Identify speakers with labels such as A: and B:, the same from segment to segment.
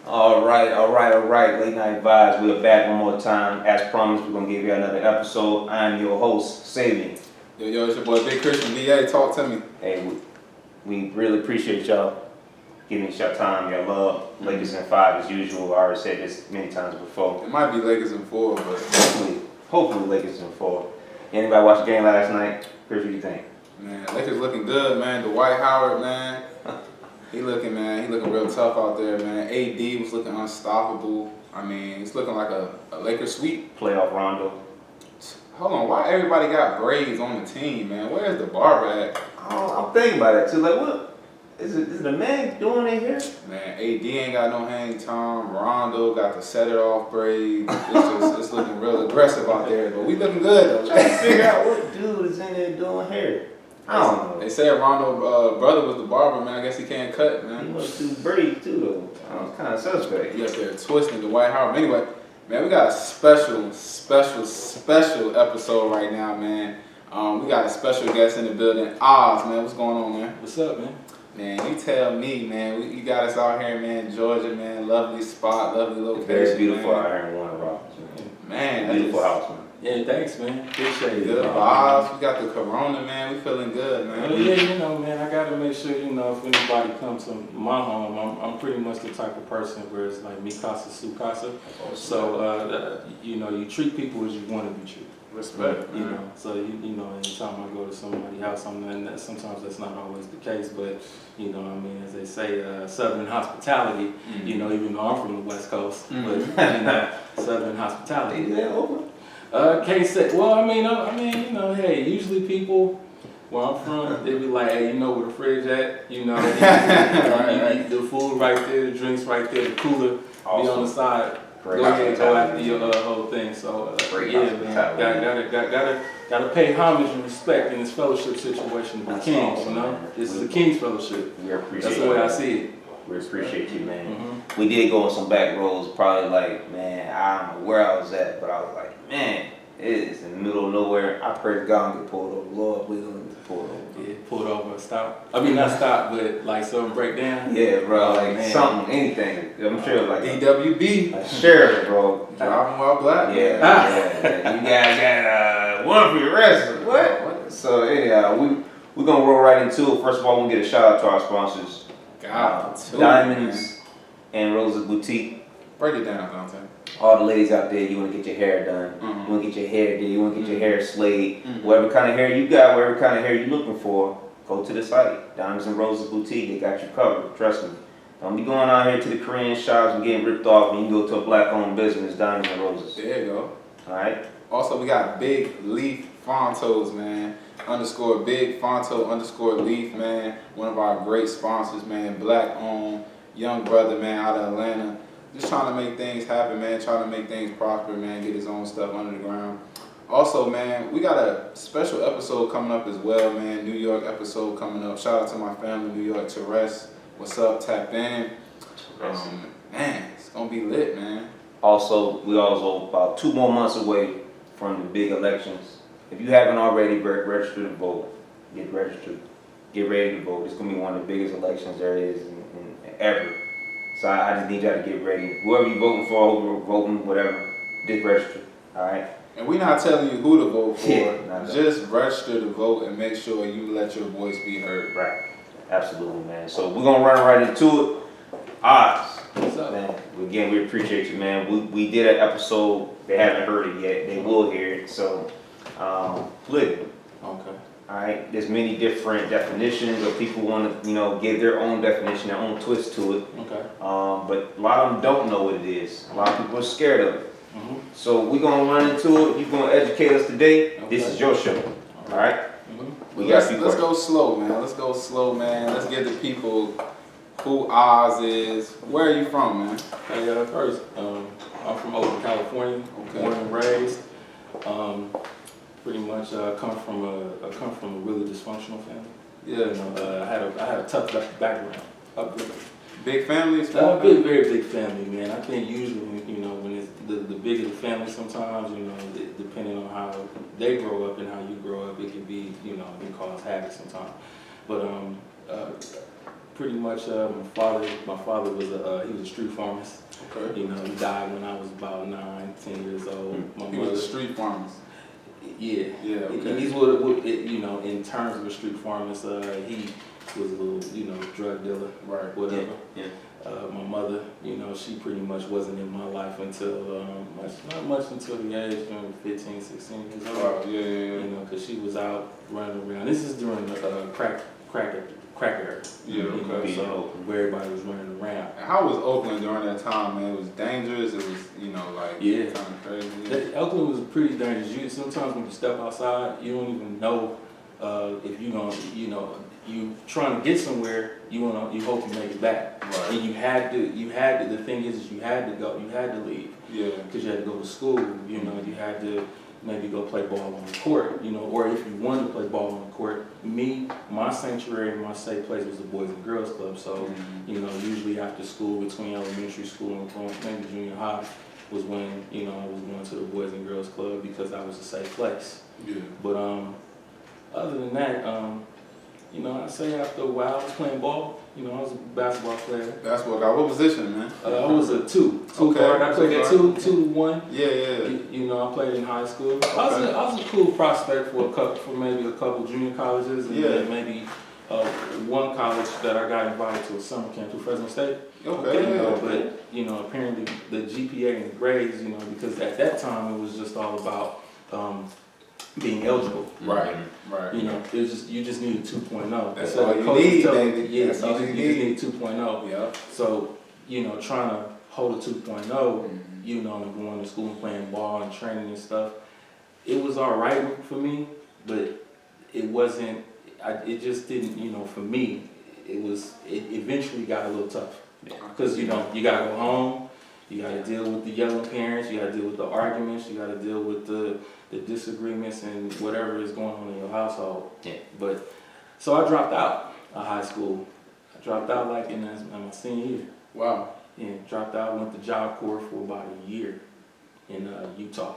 A: All right. Late Night Vibes. We're back one more time. As promised, we're gonna give you another episode. I'm your host, Sabian.
B: Yo, it's your boy Big Christian DA. Talk to me.
A: Hey, we really appreciate y'all giving us your time, your love. Lakers in 5 as usual. I already said this many times before.
B: It might be Lakers in 4, but
A: Hopefully Lakers in 4. Anybody watch the game last night? Chris, what do you think?
B: man, Lakers looking good, man. Dwight Howard, man. He looking real tough out there, man. AD was looking unstoppable. I mean, it's looking like a Lakers sweep.
A: Playoff Rondo.
B: Hold on, why everybody got braids on the team, man? Where's the barber at?
A: I'm thinking about that too. Like, what? Is the man doing it here?
B: Man, AD ain't got no hang time. Rondo got the set it off braids. It's looking real aggressive out there, but we looking good though.
A: Trying to figure out what dude is in there doing hair. I don't know.
B: They said Rondo brother was the barber, man. I guess he can't cut, man.
A: He must do braids too, though. I was kind of suspect.
B: He up there twisting the White House. Anyway, man, we got a special episode right now, man. We got a special guest in the building, Oz, man. What's going on, man?
C: What's up, man?
B: Man, you tell me, man. You got us out here, man. Georgia, man. Lovely spot, lovely location.
A: Very beautiful
B: man.
A: out here in Warner Robins,
B: man.
A: Beautiful house, man.
C: Yeah, thanks, man. Appreciate it.
B: Good vibes. We got the Corona, man. We feeling good, man.
C: Well, yeah, man, I gotta make sure, if anybody comes to my home, I'm pretty much the type of person where it's like mi casa, su casa. So, you treat people as you want to be treated.
B: Respect, man.
C: So anytime I go to somebody's house, sometimes that's not always the case, but as they say, Southern hospitality. Even though I'm from the West Coast, but Southern hospitality.
A: Is that over?
C: Can't say. Well, hey, usually people where I'm from, they be like, hey, you know where the fridge at? You eat the food right there, the drinks right there, the cooler
A: Awesome.
C: be on the side.
A: Great
C: Go ahead, go after
A: hospitality.
C: your whole thing. So
A: Great
C: yeah, man, gotta pay homage and respect in this fellowship situation to the
A: That's
C: kings.
A: awesome, man.
C: This is a king's fellowship.
A: We appreciate
C: That's the way
A: you.
C: I see it.
A: We appreciate you, man.
C: Mm-hmm.
A: We did go on some back roads, probably like, man, I don't know where I was at, but I was like, man, it is in the middle of nowhere. I pray to God and get pulled over. Lord, please don't get pulled over.
C: Yeah, pulled over and stop. I mean, not stop, but like something break down.
A: Yeah, bro, like
C: man.
A: something, anything. I'm sure, like
B: DWB.
A: a sheriff, bro.
B: Driving while black.
A: Yeah. You guys got one for your arrest. What? So anyhow, we're gonna roll right into it. First of all, we'll get a shout out to our sponsors, Diamonds and Roses Boutique.
B: Break it down, Dante.
A: All the ladies out there, you want to get your hair done, you want to get your hair did, you want to get your hair slayed, whatever kind of hair you got, whatever kind of hair you're looking for, go to the site, Diamonds and Roses Boutique. They got you covered. Trust me. Don't be going out here to the Korean shops and getting ripped off when you can go to a black-owned business, Diamonds and Roses.
B: There you go.
A: All right.
B: Also, we got Big Leaf Fontos, man. _ Big Fonto _ Leaf, man. One of our great sponsors, man. Black-owned, young brother, man, out of Atlanta. Just trying to make things happen, man. Trying to make things prosper, man. Get his own stuff under the ground. Also, man, we got a special episode coming up as well, man. New York episode coming up. Shout out to my family, New York, Therese. What's up? Tap in. Man, it's going to be lit, man.
A: Also, we also about 2 more months away from the big elections. If you haven't already registered to vote, get registered. Get ready to vote. It's going to be one of the biggest elections there is in ever. So I just need y'all to get ready. Whoever you're voting for, whoever voting, whatever, just register. All right?
B: And we're not telling you who to vote for.
A: Yeah,
B: just register to vote and make sure you let your voice be heard.
A: Right. Absolutely, man. So we're going to run right into it. Oz.
C: What's up?
A: Man, again, we appreciate you, man. We did an episode. They haven't heard it yet. They will hear it. So, polygamy.
C: Okay.
A: All right. There's many different definitions, or people want to, give their own definition, their own twist to it.
C: Okay.
A: But a lot of them don't know what it is. A lot of people are scared of it.
C: Mm-hmm.
A: So we're gonna run into it. You're gonna educate us today.
C: Okay.
A: This is your show. All right.
C: Mm-hmm.
B: Let's go slow, man. Let's go slow, man. Let's give the people who Oz is. Where are you from, man?
C: Hey, first, I'm from Oakland, California.
B: Okay.
C: Born and raised. Pretty much come from a really dysfunctional family. Yeah, I had a tough background. Upbringing.
B: Big family, small
C: Big, very big family, man. I think usually, when it's the bigger the family, sometimes, depending on how they grow up and how you grow up, it can be, it can cause havoc sometimes. But pretty much my father was he was a street pharmacist.
B: Okay.
C: You know, he died when I was about 9, 10 years old. My
B: He
C: mother,
B: was a street pharmacist.
C: yeah.
B: Yeah, okay.
C: He's what you know, in terms of a street pharmacist, he was a little, you know, drug dealer,
B: Right.
C: whatever.
A: Yeah.
C: My mother, you know, she pretty much wasn't in my life until not much until the age of 15, 16 years old.
B: Wow, yeah.
C: You know, because she was out running around. This is during the crack era.
B: Yeah,
C: You know,
B: okay.
C: so where everybody was running around.
B: And how was Oakland during that time, man? It was dangerous. It was, you know, like
C: Yeah.
B: kind of crazy.
C: Oakland was pretty dangerous. Sometimes when you step outside, you don't even know if you're gonna, you know, you trying to get somewhere. You hope you make it back.
B: Right.
C: And you had to. The thing is you had to go. You had to leave
B: Yeah.
C: because you had to go to school. You know, you had to maybe go play ball on the court. You know, or if you wanted to play ball on the court, my sanctuary, my safe place was the Boys and Girls Club. So, you know, usually after school, between elementary school and maybe junior high, was when, you know, I was going to the Boys and Girls Club because that was a safe place.
B: Yeah.
C: But other than that, you know, I say after a while I was playing ball. You know, I was a basketball player.
B: Basketball guy. What position, man?
C: I was a two
B: Okay.
C: guard. I played at
B: Two
C: 2-1.
B: Yeah, yeah.
C: You know, I played in high school.
B: Okay.
C: I was a cool prospect for maybe a couple junior colleges and
B: Yeah.
C: then maybe one college that I got invited to a summer camp to Fresno State.
B: Okay.
C: You know,
B: Yeah.
C: but you know, apparently the GPA and the grades, you know, because at that time it was just all about being eligible.
B: Right. Right.
C: You know, it was just you just needed 2.0.
B: That's
C: So
B: all
C: the
B: you
C: coach would
B: need,
C: tell
B: baby.
C: me, yeah,
B: That's all you
C: just
B: need.
C: need 2.0.
B: Yeah.
C: So, you know, trying to hold a 2.0, you know, and going to school and playing ball and training and stuff, it was all right for me, but it wasn't, it just didn't, you know, for me, it eventually got a little tough. Because, you know, you got to go home, you got to deal with the yelling parents, you got to deal with the arguments, you got to deal with the disagreements and whatever is going on in your household.
A: Yeah.
C: But, so I dropped out of high school. I dropped out like in my senior year.
B: Wow.
C: Yeah, dropped out, went to Job Corps for about a year in Utah.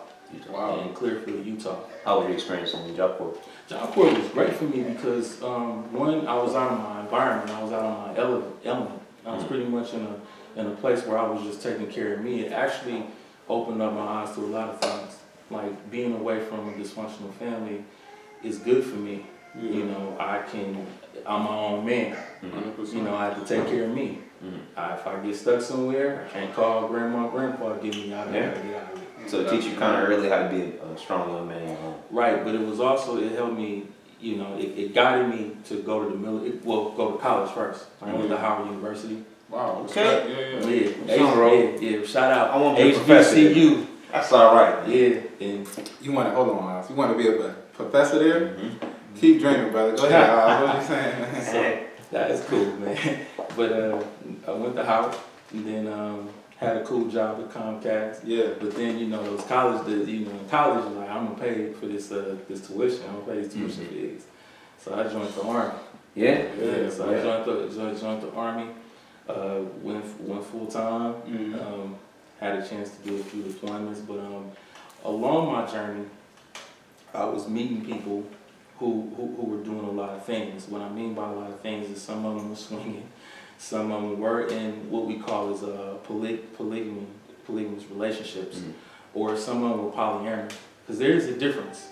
B: Wow.
C: In Clearfield, Utah.
A: How was your experience in the job corps?
C: Job Corps was great for me because one, I was out of my environment, I was out of my element. I was pretty much in a place where I was just taking care of me. It actually opened up my eyes to a lot of things. Like being away from a dysfunctional family is good for me.
B: Yeah.
C: You know, I'm my own man.
B: 100%.
C: You know, I have to take care of me. If I get stuck somewhere, I can't call grandma, grandpa to get me out of there. Get out of it.
A: So it teach you kind of early how to be a strong young man.
C: Right, but it was also, it helped me, you know, it guided me to go to the go to college first. I went to Howard University.
B: Wow.
A: Okay.
B: Yeah.
C: Yeah, shout out.
A: I want to be a professor.
C: HBCU.
A: That's all right.
C: Yeah, and
B: You want to hold on, Oz. You want to be a professor there? Keep dreaming, brother. Go ahead, Oz. What you saying, man?
C: that is cool, man. But I went to Howard and then had a cool job at Comcast.
B: Yeah.
C: But then, you know, those college, in college, like, I'm gonna pay for this tuition. I'm gonna pay these tuition fees. So I joined the Army.
A: Yeah.
C: Yeah. So I joined the Army. Went full time. Had a chance to do a few deployments, but along my journey, I was meeting people who were doing a lot of things. What I mean by a lot of things is some of them were swinging, some of them were in what we call as polygamous relationships, or some of them were polyamory. Because there is a difference.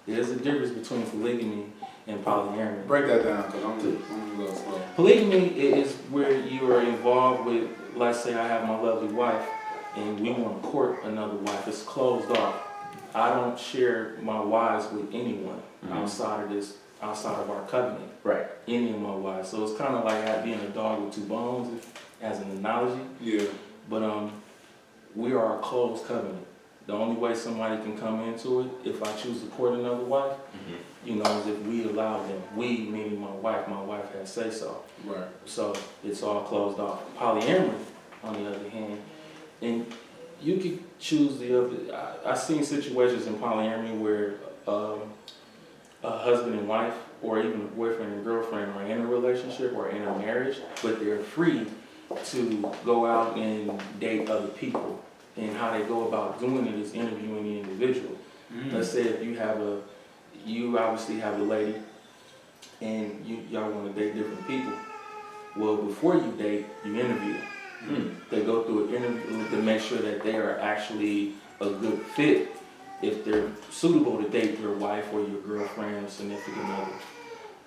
C: There's a difference between polygamy and polyamory.
B: Break that down, because I'm a little slow.
C: Polygamy is where you are involved with, let's say I have my lovely wife, and we want to court another wife. It's closed off. I don't share my wives with anyone outside of our covenant.
A: Right.
C: Any of my wives. So it's kind of like being a dog with two bones, as an analogy.
B: Yeah.
C: But we are a closed covenant. The only way somebody can come into it, if I choose to court another wife, you know, is if we allow them. We, meaning my wife has say so.
B: Right.
C: So it's all closed off. Polyamory, on the other hand, and you could choose the other. I've seen situations in polyamory where a husband and wife, or even a boyfriend and girlfriend, are in a relationship or in a marriage, but they're free to go out and date other people. And how they go about doing it is interviewing the individual. Let's say if you obviously have a lady, and y'all want to date different people. Well, before you date, you interview. They go through an interview to make sure that they are actually a good fit if they're suitable to date your wife or your girlfriend or significant other.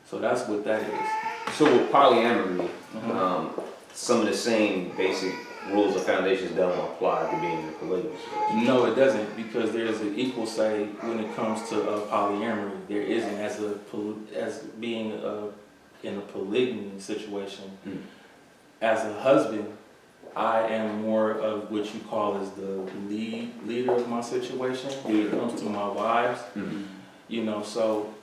C: So that's what that is.
A: So with polyamory,
C: Mhm.
A: some of the same basic rules or foundations don't apply to being in a polygamous relationship.
C: No, it doesn't, because there's an equal say when it comes to polyamory. There isn't as being in a polygamy situation. As a husband, I am more of what you call as the leader of my situation when it comes to my wives. You know, so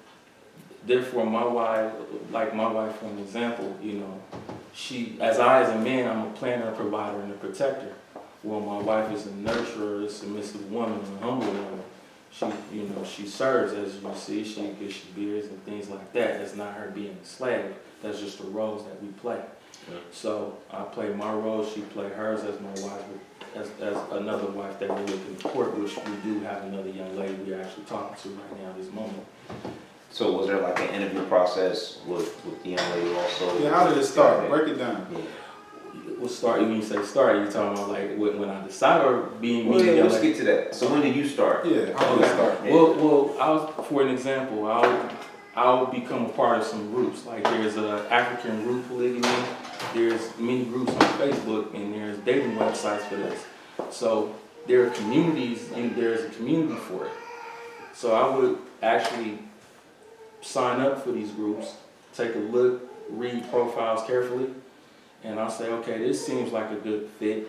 C: therefore my wife, like my wife for an example, you know, as a man, I'm a planner, a provider, and a protector. Well, my wife is a nurturer, a submissive woman, and a humble woman. She, you know, she serves, as you see, she gives you beers and things like that. That's not her being a slave. That's just the roles that we play. Yeah. So I play my role, she play hers as my wife, as another wife that we're looking to court, which we do have another young lady we're actually talking to right now at this moment.
A: So was there like an interview process with the young lady also?
B: Yeah, how did it start? Break it down.
A: Yeah.
C: We'll start, when you say start, you're talking about like when I decide or being
A: Well,
C: me?
A: yeah, let's get to that. So when did you start?
B: Yeah, how did it start?
A: Yeah.
C: Well, for an example, I'll become a part of some groups. Like there's a African root polygamy, there's many groups on Facebook, and there's dating websites for this. So there are communities, and there's a community for it. So I would actually sign up for these groups, take a look, read profiles carefully, and I'll say, okay, this seems like a good fit.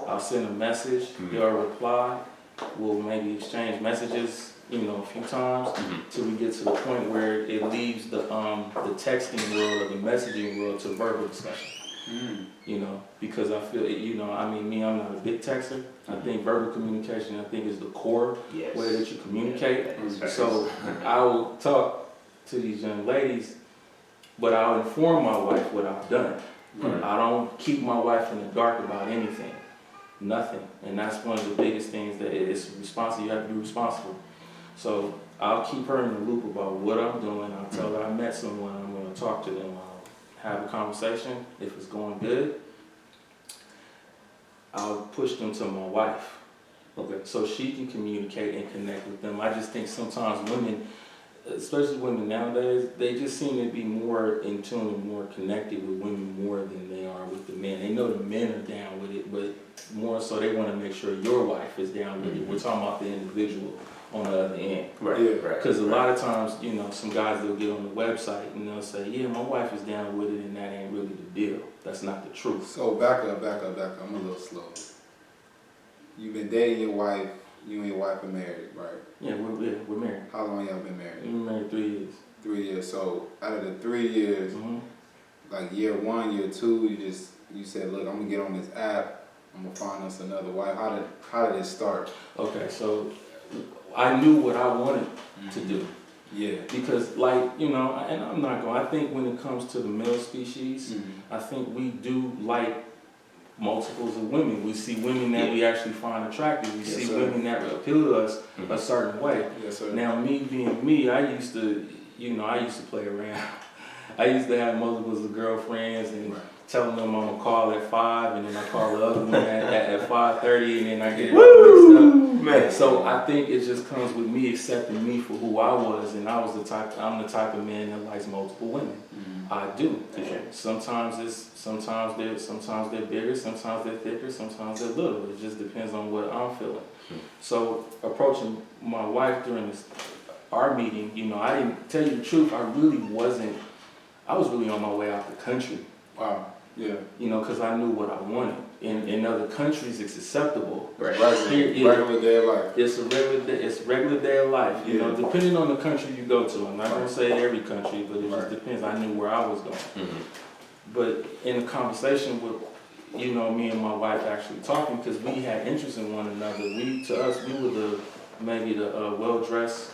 C: I'll send a message, they'll reply, we'll maybe exchange messages, you know, a few times, till we get to the point where it leaves the texting world or the messaging world to verbal discussion. You know, because I feel, you know, I mean, I'm not a big texter. I think verbal communication, I think, is the core way that you communicate. So I will talk to these young ladies, but I'll inform my wife what I've done. I don't keep my wife in the dark about anything, nothing. And that's one of the biggest things that it's responsible. You have to be responsible. So I'll keep her in the loop about what I'm doing. I'll tell her I met someone. I'm going to talk to them. I'll have a conversation. If it's going good, I'll push them to my wife. Okay, so she can communicate and connect with them. I just think sometimes women, especially women nowadays, they just seem to be more in tune and more connected with women more than they are with the men. They know the men are down with it, but more so they want to make sure your wife is down with it. We're talking about the individual on the other end.
A: Right.
C: Because a lot of times, you know, some guys, they'll get on the website and they'll say, yeah, my wife is down with it, and that ain't really the deal. That's not the truth.
B: So back up. I'm a little slow. You've been dating your wife. You and your wife are married, right?
C: Yeah, we're married.
B: How long y'all been married?
C: We've been married 3 years.
B: 3 years. So out of the 3 years, like year 1, year 2, you said, look, I'm gonna get on this app. I'm gonna find us another wife. How did it start?
C: Okay, so I knew what I wanted to do.
B: Yeah.
C: Because, like, you know, and I'm not going, I think when it comes to the male species, I think we do like multiples of women. We see women that we actually find attractive. We see women that appeal to us a certain way.
B: Yes, sir.
C: Now, me being me, I used to play around. I used to have multiples of girlfriends and telling them I'm gonna call at 5, and then I call the other one at 5:30, and then I get it all mixed up. Man. So I think it just comes with me accepting me for who I was, and I'm the type of man that likes multiple women. I do. Sometimes they're bigger, sometimes they're thicker, sometimes they're little. It just depends on what I'm feeling. So approaching my wife during our meeting, you know, I didn't tell you the truth. I was really on my way out the country.
B: Wow. Yeah.
C: You know, because I knew what I wanted. In other countries, it's acceptable.
B: Right. Regular day of life.
C: It's regular day of life. You know, depending on the country you go to. I'm not gonna say every country, but it just depends. I knew where I was going. But in a conversation with, you know, me and my wife actually talking, because we had interest in one another. We were maybe the well-dressed,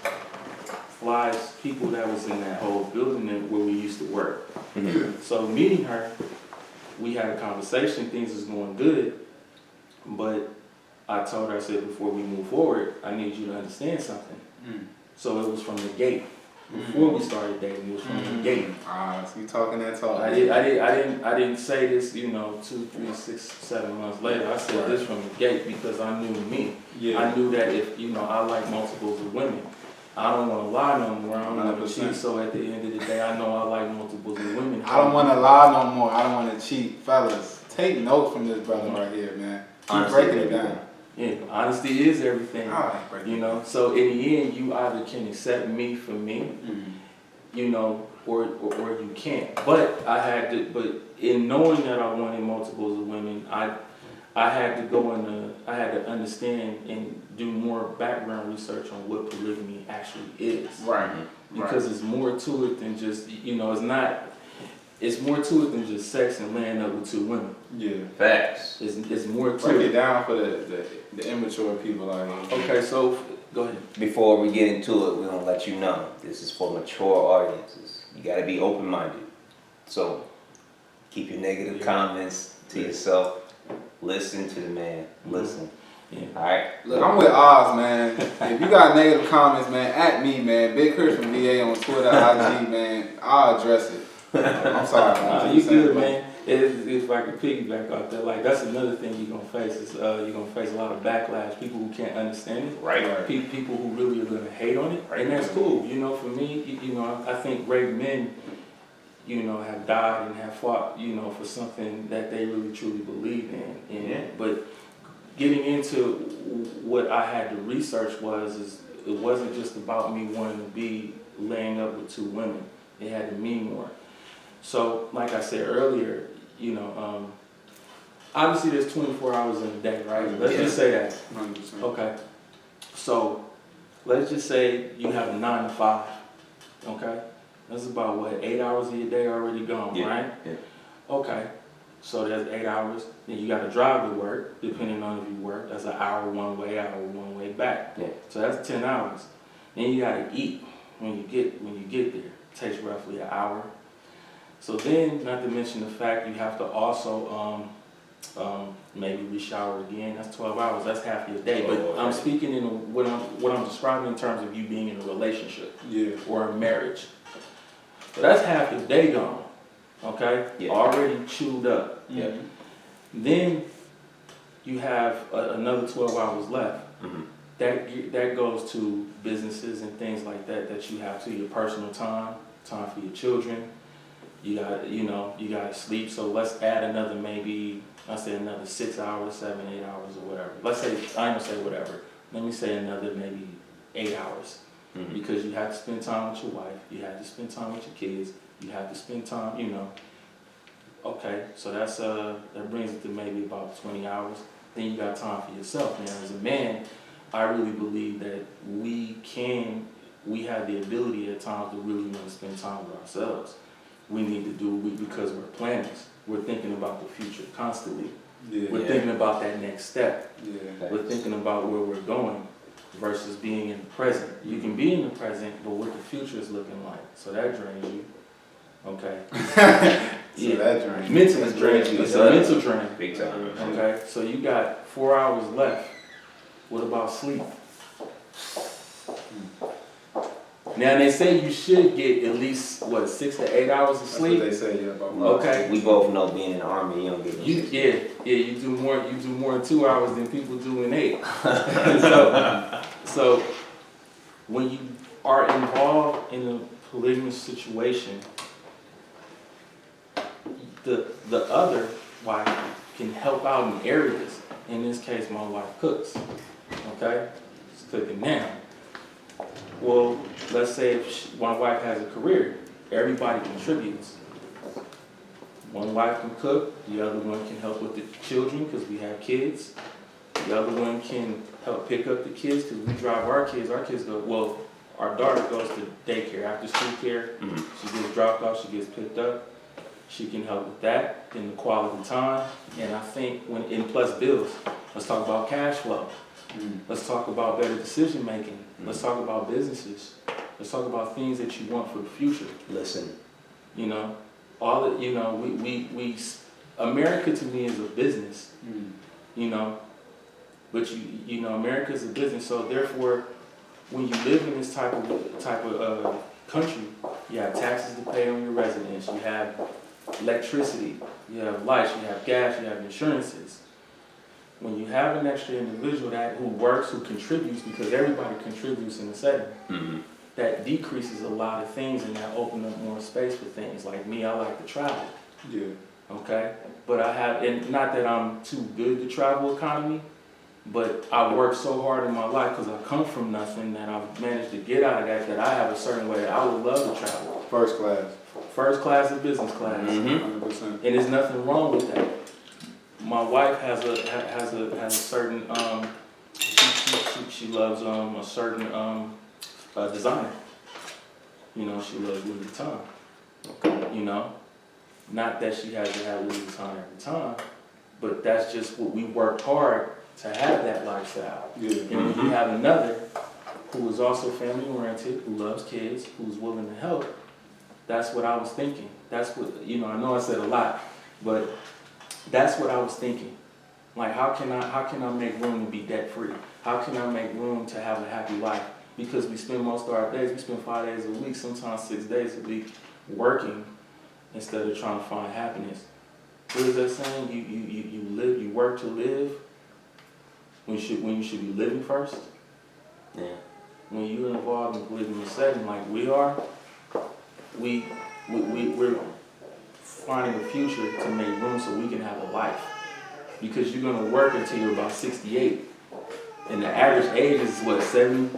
C: fly people that was in that whole building where we used to work. So meeting her, we had a conversation, things was going good, but I told her, I said, before we move forward, I need you to understand something. So it was from the gate. before we started dating. It was from the gate.
B: So you talking that talk.
C: I didn't say this, 2, 3, 6, 7 months later. I said this from the gate because I knew me.
B: Yeah.
C: I knew that if, I like multiples of women. I don't want to lie no more. I don't want to
B: 100%.
C: cheat. So at the end of the day, I know I like multiples of women.
B: I don't want to lie no more. I don't want to cheat. Fellas, take notes from this brother right here, man. Keep breaking it down.
C: Yeah, honesty is everything.
B: I like breaking it down.
C: So in the end, you either can accept me for me, or you can't. But but in knowing that I wanted multiples of women, I had to go I had to understand and do more background research on what polygamy actually is.
B: Right.
C: Because it's more to it than just, it's more to it than just sex and laying up with 2 women.
B: Yeah.
A: Facts.
C: It's more to
B: Break
C: it.
B: it down for the immature people out here.
C: Okay, so go ahead.
A: Before we get into it, we're gonna let you know this is for mature audiences. You gotta be open-minded. So keep your negative comments to yourself. Listen to the man. Listen.
C: Yeah.
A: Alright?
B: Look, I'm with Oz, man. If you got negative comments, man, at me, man. Big Chris from VA on Twitter, IG, man. I'll address it. I'm sorry. Man.
C: You good, man. If I could piggyback off that, like that's another thing you're gonna face is you're gonna face a lot of backlash. People who can't understand it,
A: Right.
C: People who really are gonna hate on it, and that's cool. For me, I think great men, have died and have fought, for something that they really truly believe in.
A: Yeah.
C: But getting into what I had to research it wasn't just about me wanting to be laying up with 2 women. It had to mean more. So, like I said earlier, obviously there's 24 hours in a day, right? Let's just say that.
B: 100%.
C: Okay. So, let's just say you have a 9 to 5. Okay. That's about 8 hours of your day already gone, right?
A: Yeah.
C: Okay. So there's 8 hours. Then you got to drive to work, depending on if you work. That's an hour one way back.
A: Yeah.
C: So that's 10 hours. Then you got to eat when you get there. It takes roughly an hour. So then, not to mention the fact you have to also maybe re-shower again. That's 12 hours. That's half your day. But I'm speaking in what I'm describing in terms of you being in a relationship or a marriage. So that's half your day gone. Okay?
A: Yeah.
C: Already chewed up.
A: Yeah.
C: Then you have another 12 hours left.
A: Mm-hmm.
C: That goes to businesses and things like that you have to, your personal time for your children. You got to sleep. So let's add another another 6 hours, 7, 8 hours or whatever. Let's say, I ain't gonna say whatever. Let me say another maybe 8 hours.
A: Mm-hmm.
C: Because you have to spend time with your wife, you have to spend time with your kids, you have to spend time, Okay, so that brings it to maybe about 20 hours. Then you got time for yourself. Now, as a man, I really believe that we have the ability at times to really want to spend time with ourselves. We need to do it because we're planners. We're thinking about the future constantly.
B: Yeah.
C: We're thinking about that next step.
B: Yeah.
C: We're thinking about where we're going versus being in the present. You can be in the present, but what the future is looking like. So that drains you. Okay.
B: So that drains.
C: Mentally drains you. It's a mental drain.
A: Big time.
C: Okay. So you got 4 hours left. What about sleep? Now they say you should get at least 6 to 8 hours of
B: That's
C: sleep.
B: what they say, yeah, about
C: Okay.
A: We both know being in the army, you don't get no sleep.
C: You do more in 2 hours than people do in 8. so when you are involved in a polygamous situation, the other wife can help out in areas. In this case, my wife cooks. Okay, she's cooking now. Well, let's say if my wife has a career, everybody contributes. One wife can cook, the other one can help with the children because we have kids. The other one can help pick up the kids because we drive our kids. Our kids go, our daughter goes to daycare, after school care.
A: Mm-hmm.
C: She gets dropped off, she gets picked up. She can help with that, then the quality time. And I think plus bills, let's talk about cash flow. Let's talk about better decision making. Let's talk about businesses. Let's talk about things that you want for the future.
A: Listen.
C: America to me is a business. But America is a business. So therefore, when you live in this type of country, you have taxes to pay on your residence, you have electricity, you have lights, you have gas, you have insurances. When you have an extra individual who works, who contributes, because everybody contributes in the setting, that decreases a lot of things and that opens up more space for things. Like me, I like to travel.
B: Yeah.
C: Okay? But I have, and not that I'm too good to travel economy, but I worked so hard in my life because I come from nothing that I've managed to get out of that I have a certain way that I would love to travel.
B: First class.
C: First class and business class.
B: 100%.
C: And there's nothing wrong with that. My wife has a certain she loves a certain designer. You know, she loves Louis Vuitton. Okay. You know, not that she has to have Louis Vuitton every time, but that's just what we worked hard to have that lifestyle.
B: Yeah.
C: And when you have another who is also family oriented, who loves kids, who's willing to help, that's what I was thinking. That's what, you know I said a lot, but that's what I was thinking. Like, how can I make room to be debt free? How can I make room to have a happy life? Because we spend most of our days, we spend 5 days a week, sometimes 6 days a week, working instead of trying to find happiness. What is that saying? You work to live when you should be living first.
A: Yeah.
C: When you're involved in a polygamous setting like we are, we're finding a future to make room so we can have a life. Because you're going to work until you're about 68. And the average age is what, 62?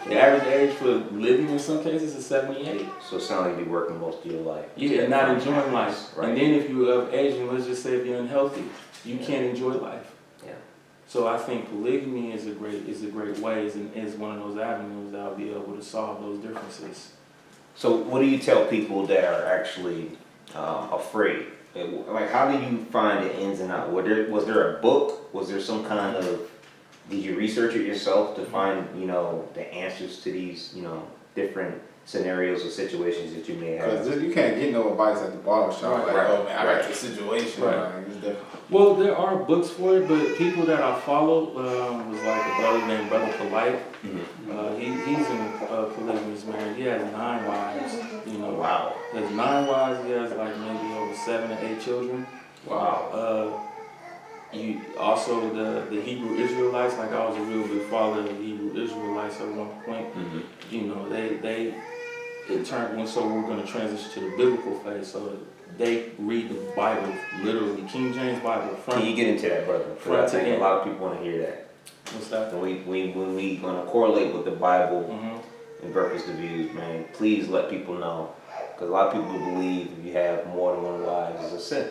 C: The average age for living in some cases is 78.
A: So it sounds like you're working most of your life.
C: Yeah, and not enjoying life.
A: Right.
C: And then if you're of age, and let's just say if you're unhealthy, you can't enjoy life.
A: Yeah.
C: So I think polygamy is a great way, is one of those avenues that will be able to solve those differences.
A: So what do you tell people that are actually afraid? Like, how do you find the ins and outs? Was there a book? Was there some kind of, did you research it yourself to find, the answers to these, different scenarios or situations that you may have?
B: Because you can't get no advice at the barber shop.
C: Right,
B: like,
A: right,
B: oh man, I
A: right.
B: got this situation.
C: Right.
B: Like, it's different.
C: Well, there are books for it, but people that I follow was like a brother named Brother Polite. He's in a polygamous marriage. He has 9 wives.
A: Wow.
C: He has 9 wives. He has like maybe over 7 or 8 children.
A: Wow.
C: You also the Hebrew Israelites. Like, I was a real big follower of the Hebrew Israelites at one point. It turned when so we're going to transition to the biblical phase. So they read the Bible literally, King James Bible.
A: Can you get into that, brother? Because I think a lot of people want to hear that.
C: What's that?
A: When we going to correlate with the Bible and versus the views, man, please let people know. Because a lot of people believe if you have more than one wife, it's a sin.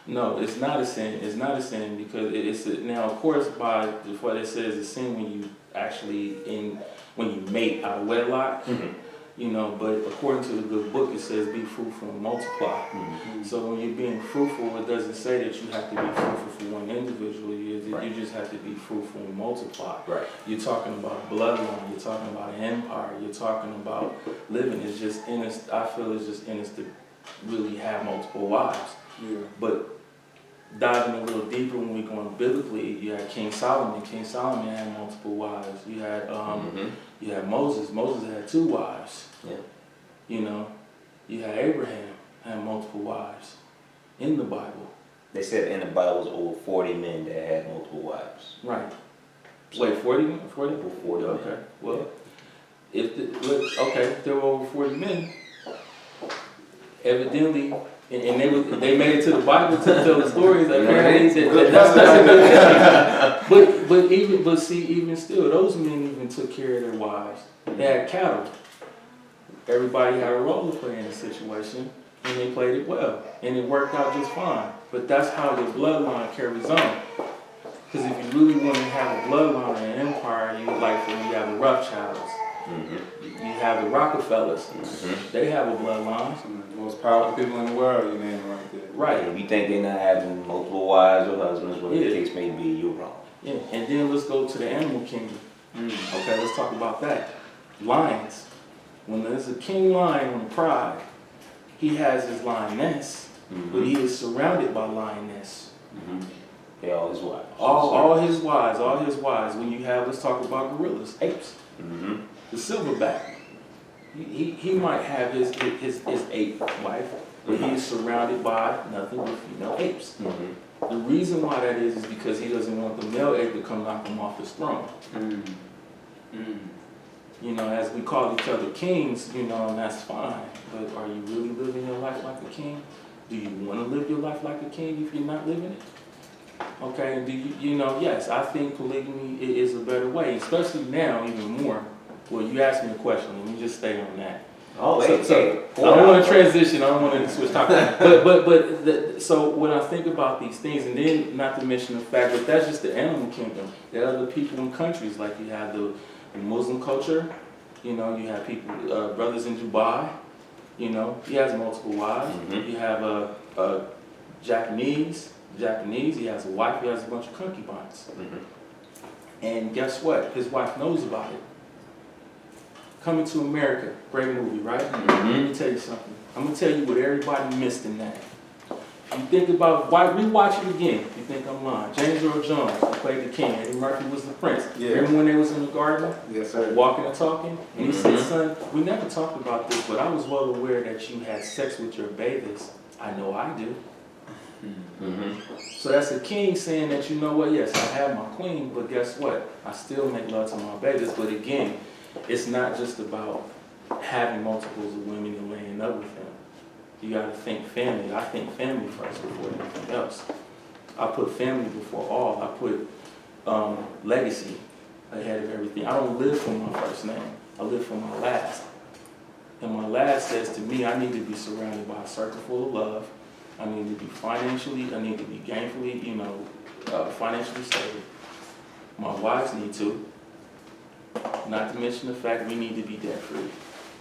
C: No, it's not a sin. It's not a sin because now, of course, by what it says, it's sin when you actually when you mate out of wedlock. But according to the good book, it says be fruitful and multiply. So when you're being fruitful, it doesn't say that you have to be fruitful for one individual. You just have to be fruitful and multiply. Right. You're talking about bloodline. You're talking about an empire. You're talking about living. It's just I feel it's just in us to really have multiple wives.
B: Yeah.
C: But diving a little deeper when we're going biblically, you had King Solomon. King Solomon had multiple wives. You had Moses. Moses had 2 wives. Yeah. You had Abraham had multiple wives in the Bible.
A: They said in the Bible was over 40 men that had multiple wives.
C: Right. Wait, 40? 40?
A: Over 40 men.
C: Okay. Well, if there were over 40 men, evidently. And they made it to the Bible to tell the stories. Apparently, that's a good thing. But even still, those men even took care of their wives. They had cattle. Everybody had a role to play in the situation, and they played it well, and it worked out just fine. But that's how your bloodline carries on. Because if you really want to have a bloodline and an empire, you have the Rothschilds. You have the Rockefellers. They have a bloodline.
B: Some of the most powerful people in the world, you name it right there.
C: Right.
A: If you think they're not having multiple wives or husbands, whatever the case may be, you're wrong.
C: Yeah. And then let's go to the animal kingdom. Okay, let's talk about that. Lions. When there's a king lion on the pride, he has his lioness, but he is surrounded by lioness.
A: Yeah, all his wives.
C: All his wives. When you have, let's talk about gorillas, apes. The silverback. he might have his ape wife, but he is surrounded by nothing but female apes. The reason why that is because he doesn't want the male ape to come knock him off his throne. You know, as we call each other kings, you know, and that's fine. But are you really living your life like a king? Do you want to live your life like a king if you're not living it? Okay, and do you know, yes, I think polygamy is a better way, especially now even more. Well, you asked me a question, let me just stay on that.
A: Oh,
C: So I don't want to transition, I don't want to switch topics. So when I think about these things, and then not to mention the fact that that's just the animal kingdom. There are other people in countries, like you have the Muslim culture, you know, you have people, brothers in Dubai, you know, he has multiple wives. You have a Japanese, he has a wife, he has a bunch of concubines. And guess what? His wife knows about it. Coming to America, great movie, right? Let me tell you something. I'm gonna tell you what everybody missed in that. If you think about, rewatch it again, if you think I'm lying. James Earl Jones, who played the king, Eddie Murphy was the prince. Remember when they was in the garden?
B: Yes, sir.
C: Walking and talking? And he said, son, we never talked about this, but I was well aware that you had sex with your bathers. I know I do. So that's a king saying that, you know what, yes, I have my queen, but guess what? I still make love to my babies. But again, it's not just about having multiples of women and laying up with them. You got to think family. I think family first before anything else. I put family before all. I put legacy ahead of everything. I don't live for my first name. I live for my last. And my last says to me, I need to be surrounded by a circle full of love. I need to be financially, I need to be gainfully, you know, financially stable. My wives need to. Not to mention the fact we need to be debt free.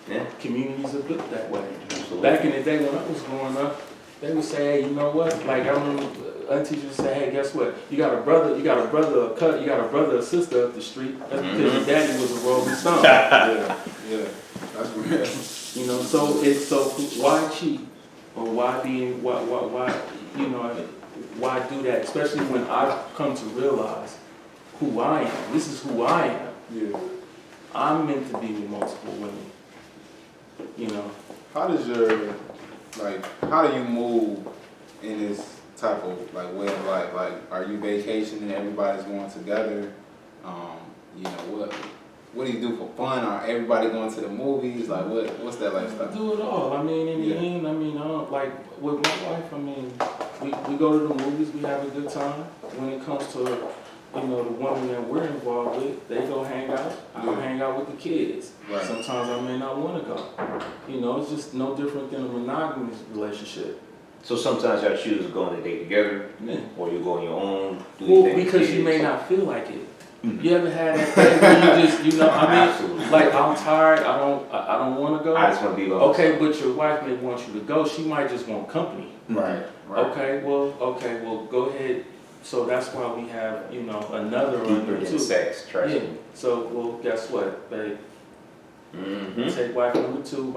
A: Yeah.
C: Communities are built that way.
A: Absolutely.
C: Back in the day when I was growing up, they would say, hey, you know what? Like I remember aunties would say, hey, guess what? You got a brother, or sister up the street. That's because your daddy was a Rolling Stone.
B: Yeah, that's real.
C: You know, so why cheat? Or why why do that? Especially when I've come to realize who I am. This is who I am.
B: Yeah.
C: I'm meant to be with multiple women. You know.
B: How do you move in this type of like way of life? Like, are you vacationing? Everybody's going together. You know what do you do for fun? Are everybody going to the movies? Like, what's that lifestyle?
C: Do it all. I mean, in the end, I mean, like with my wife, I mean, we go to the movies, we have a good time. When it comes to, you know, the woman that we're involved with, they go hang out. I go hang out with the kids.
B: Right.
C: Sometimes I may not want to go. You know, it's just no different than a monogamous relationship.
A: So sometimes y'all choose to go on a date together,
C: Yeah.
A: or you go on your own.
C: Well, because you may not feel like it. You ever had that day where you just, you know, I mean,
A: Absolutely.
C: like I'm tired, I don't want to go.
A: I just want to be alone.
C: Okay, but your wife may want you to go. She might just want company.
B: Right.
C: Okay, well, go ahead. So that's why we have, you know, another or
A: Deeper
C: number
A: than
C: two.
A: sex, trust
C: Yeah.
A: me.
C: So, well, guess what, babe? Take wife number two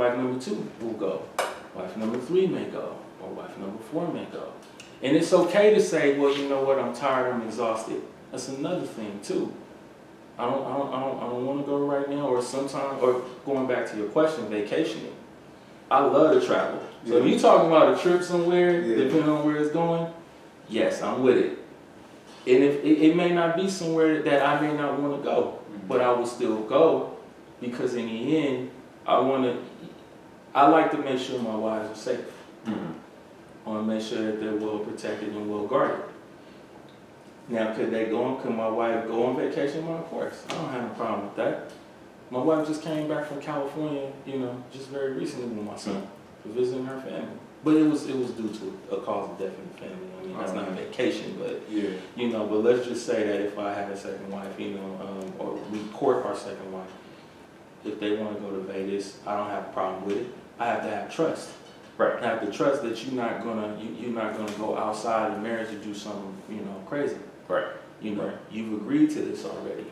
C: will go. Wife number 3 may go, or wife number 4 may go. And it's okay to say, well, you know what, I'm tired, I'm exhausted. That's another thing too. I don't want to go right now, or sometimes, or going back to your question, vacationing. I love to travel. So if you're talking about a trip somewhere, depending on where it's going, yes, I'm with it. And if it may not be somewhere that I may not want to go, but I will still go, because in the end, I like to make sure my wives are safe. I want to make sure that they're well protected and well guarded. Now, could my wife go on vacation? Well, of course. I don't have a problem with that. My wife just came back from California, you know, just very recently with my son, visiting her family. But it was due to a cause of death in the family. I mean, that's not a vacation, but, you know, but let's just say that if I had a second wife, you know, or we court our second wife, if they want to go to Vegas, I don't have a problem with it. I have to have trust.
A: Right.
C: I have to trust that you're not gonna go outside of marriage and do something, you know, crazy.
A: Right.
C: You know, you've agreed to this already.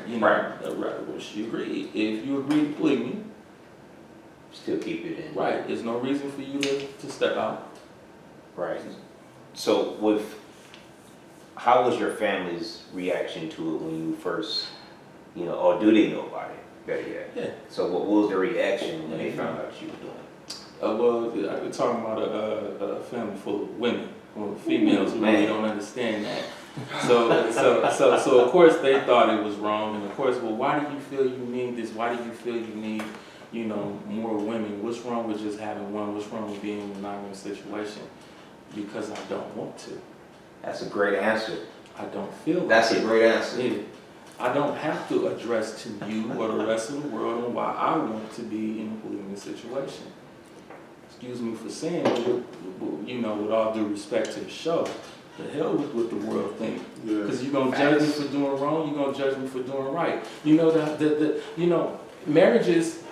C: You know, right. Well, she agreed. If you agree to polygamy,
A: Still keep it in.
C: right, there's no reason for you to step out.
A: Right. So how was your family's reaction to it when you first, you know, or do they know about it? Better yet.
C: Yeah.
A: So what was the reaction when they found out you were doing it?
C: Well, we're talking about a family full of women, or females who really don't understand that. So of course they thought it was wrong, and of course, well, why do you feel you need this? Why do you feel you need, more women? What's wrong with just having one? What's wrong with being in a monogamous situation? Because I don't want to.
A: That's a great answer.
C: I don't feel like
A: That's a great answer.
C: it. I don't have to address to you or the rest of the world on why I want to be in a polygamous situation. Excuse me for saying it, with all due respect to the show, the hell with what the world think. Because you're gonna judge me for doing wrong, you're gonna judge me for doing right. Marriages,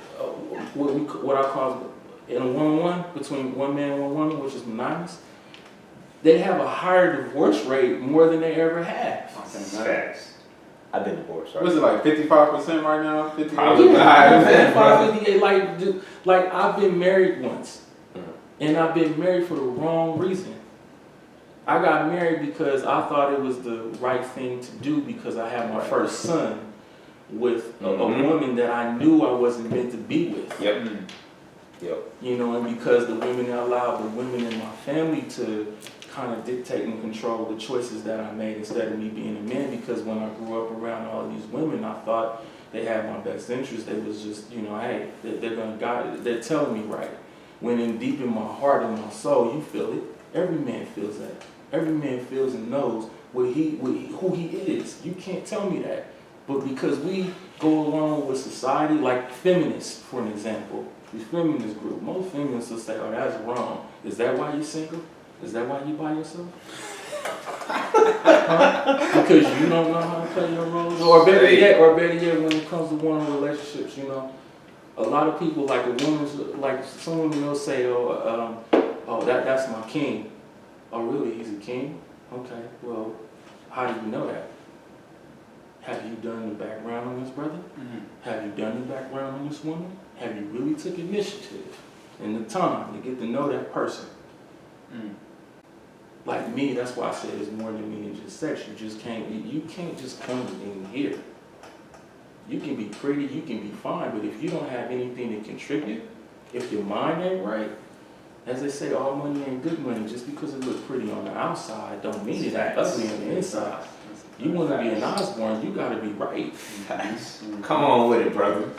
C: what I call in a one-on-one between one man and one woman, which is monogamous, they have a higher divorce rate more than they ever have.
A: Facts. I've been divorced.
B: What's it like, 55% right now? 58%?
A: Probably.
C: Yeah, 55, 58, like I've been married once, and I've been married for the wrong reason. I got married because I thought it was the right thing to do because I had my first son with a woman that I knew I wasn't meant to be with.
A: Yep.
C: And because the women allowed the women in my family to kind of dictate and control the choices that I made instead of me being a man, because when I grew up around all of these women, I thought they had my best interest. They was just, hey, they're gonna guide it. They're telling me right. When in deep in my heart and my soul, you feel it. Every man feels that. Every man feels and knows who he is. You can't tell me that. But because we go along with society, like feminists, for an example, the feminist group, most feminists will say, oh, that's wrong. Is that why you're single? Is that why you by yourself? Because you don't know how to play your roles? Or better yet, when it comes to one relationships, a lot of people, like some women will say, that's my king. Oh, really? He's a king? Okay, well, how do you know that? Have you done the background on this brother? Have you done the background on this woman? Have you really took initiative and the time to get to know that person? Like me, that's why I said it's more than me than just sex. You can't just come in here. You can be pretty, you can be fine, but if you don't have anything to contribute, if your mind ain't right, as they say, all money ain't good money. Just because it looks pretty on the outside don't mean it ain't ugly on the inside. You want to be an Osborne, you got to be right.
A: Come on with it, brother.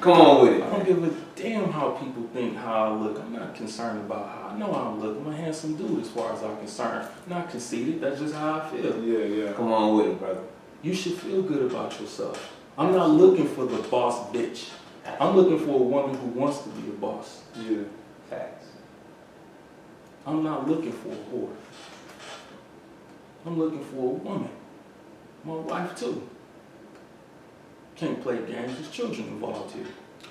A: Come on with it.
C: I don't give a damn how people think how I look. I'm not concerned about how I know how I look. I'm a handsome dude as far as I'm concerned. I'm not conceited. That's just how I feel.
B: Yeah.
A: Come on with it, brother.
C: You should feel good about yourself. I'm not looking for the boss bitch. I'm looking for a woman who wants to be a boss.
B: Yeah.
A: Facts.
C: I'm not looking for a whore. I'm looking for a woman. My wife too. Can't play games. There's children involved here.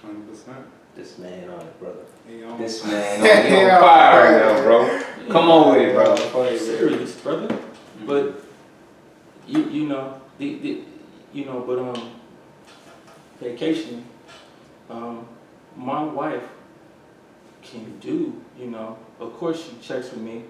B: 100%.
A: This man on it, brother.
B: He on
A: This man on fire right now, bro.
C: Yeah.
A: Come on with it, brother.
C: Serious, brother. But vacation. My wife can do. Of course she checks with me.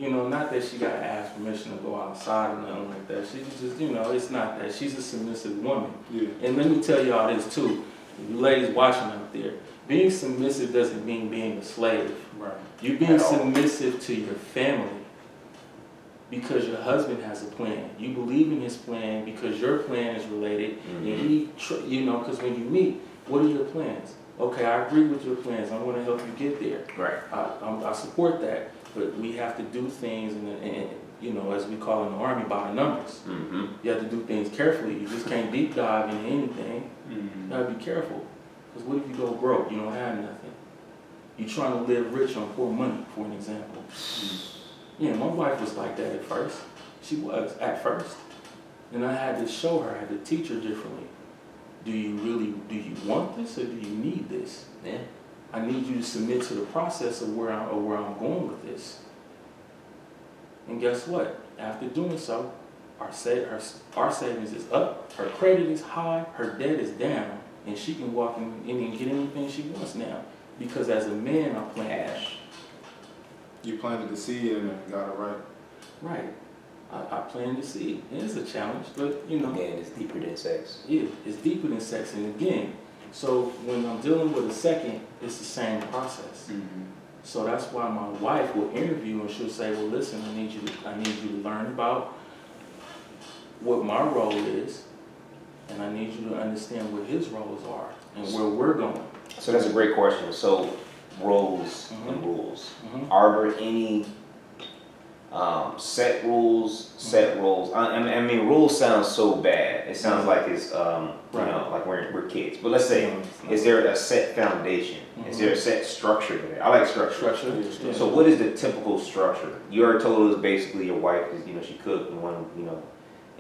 C: Not that she gotta ask permission to go outside or nothing like that. She just, it's not that. She's a submissive woman.
B: Yeah.
C: And let me tell y'all this too, you ladies watching out there. Being submissive doesn't mean being a slave.
B: Right.
C: You're being submissive to your family because your husband has a plan. You believe in his plan because your plan is related. And because when you meet, what are your plans? Okay, I agree with your plans. I want to help you get there.
A: Right.
C: I support that. But we have to do things, and as we call in the Army, by the numbers. You have to do things carefully. You just can't deep dive into anything. You gotta be careful. Because what if you go broke? You don't have nothing. You're trying to live rich on poor money, for an example. My wife was like that at first. She was, at first. And I had to show her, I had to teach her differently. Do you want this or do you need this?
A: Yeah.
C: I need you to submit to the process of where I'm going with this. And guess what? After doing so, our savings is up, her credit is high, her debt is down, and she can walk in and get anything she wants now. Because as a man, I'm planting that.
B: You planted the seed and got it right.
C: Right. I planted the seed. It is a challenge, but you know.
A: Again, it's deeper than sex.
C: Yeah, it's deeper than sex. And again, so when I'm dealing with a second, it's the same process. So that's why my wife will interview and she'll say, well, listen, I need you to learn about what my role is, and I need you to understand what his roles are and where we're going.
A: So that's a great question. So roles and rules. Are there any set rules? Set roles. I mean, rules sounds so bad. It sounds like it's you know, like we're kids. But let's say, is there a set foundation? Is there a set structure there? I like structure.
C: Yeah.
A: So what is the typical structure? You already told us basically your wife is, you know, she cooked and one, you know,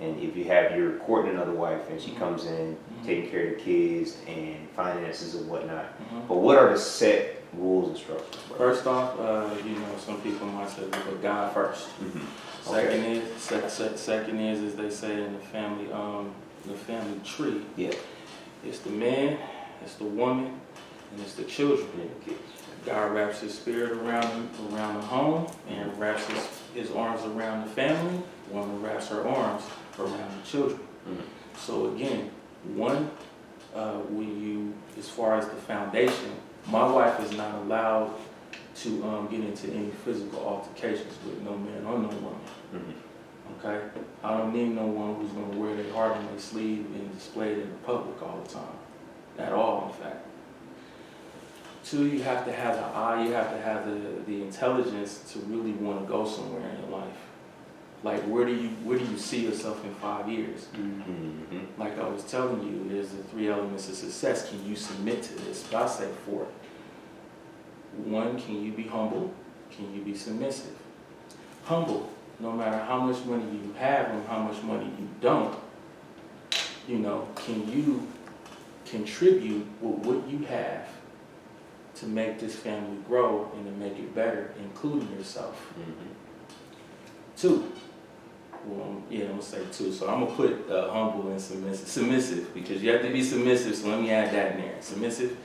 A: and if you're courting another wife and she comes in taking care of the kids and finances and whatnot. But what are the set rules and structures?
C: First off, you know, some people might say, but God first. Second is they say in the family tree.
A: Yeah.
C: It's the man, it's the woman, and it's the children. God wraps his spirit around the home and wraps his arms around the family. Woman wraps her arms around the children. So again, as far as the foundation, my wife is not allowed to get into any physical altercations with no man or no woman. Okay? I don't need no one who's going to wear their heart on their sleeve and display it in the public all the time. At all, in fact. Two, you have to have the eye, you have to have the intelligence to really want to go somewhere in your life. Like, where do you see yourself in 5 years? Like I was telling you, there's the 3 elements of success. Can you submit to this? But I say 4. 1, can you be humble? Can you be submissive? Humble, no matter how much money you have and how much money you don't, you know, can you contribute with what you have to make this family grow and to make it better, including yourself? 2. Well, yeah, I'm gonna say 2. So I'm gonna put humble and submissive. Submissive, because you have to be submissive. So let me add that in there. Submissive,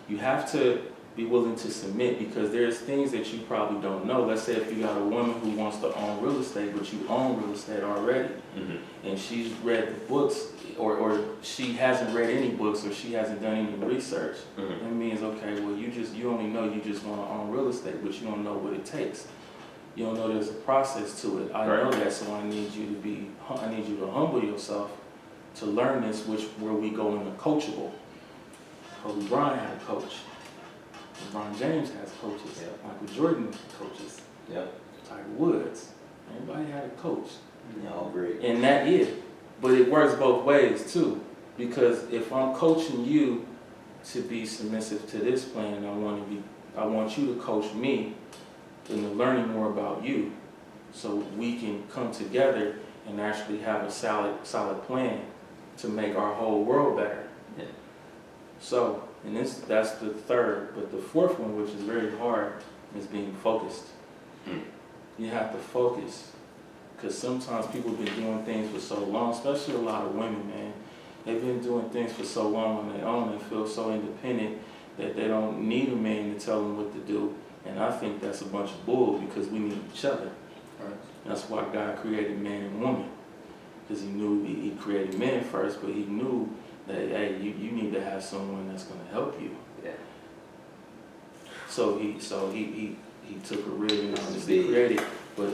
C: you have to be willing to submit, because there's things that you probably don't know. Let's say if you got a woman who wants to own real estate, but you own real estate already, and she's read the books, or she hasn't read any books, or she hasn't done any research. That means, okay, well, you only know you just want to own real estate, but you don't know what it takes. You don't know there's a process to it. I know that, so I need you to humble yourself to learn this, where we go into coachable. Kobe Bryant had a coach. LeBron James has coaches. Michael Jordan has coaches. Tiger Woods. Everybody had a coach.
A: All great.
C: And that is, but it works both ways too. Because if I'm coaching you to be submissive to this plan, I want you to coach me into learning more about you, so we can come together and actually have a solid plan to make our whole world better. So, and that's the 3rd, but the 4th one, which is very hard, is being focused. You have to focus, because sometimes people have been doing things for so long, especially a lot of women, man. They've been doing things for so long on their own and feel so independent that they don't need a man to tell them what to do. And I think that's a bunch of bull, because we need each other. That's why God created man and woman, because he knew he created men first, but he knew that, hey, you need to have someone that's going to help you. So he took a real and honestly created. But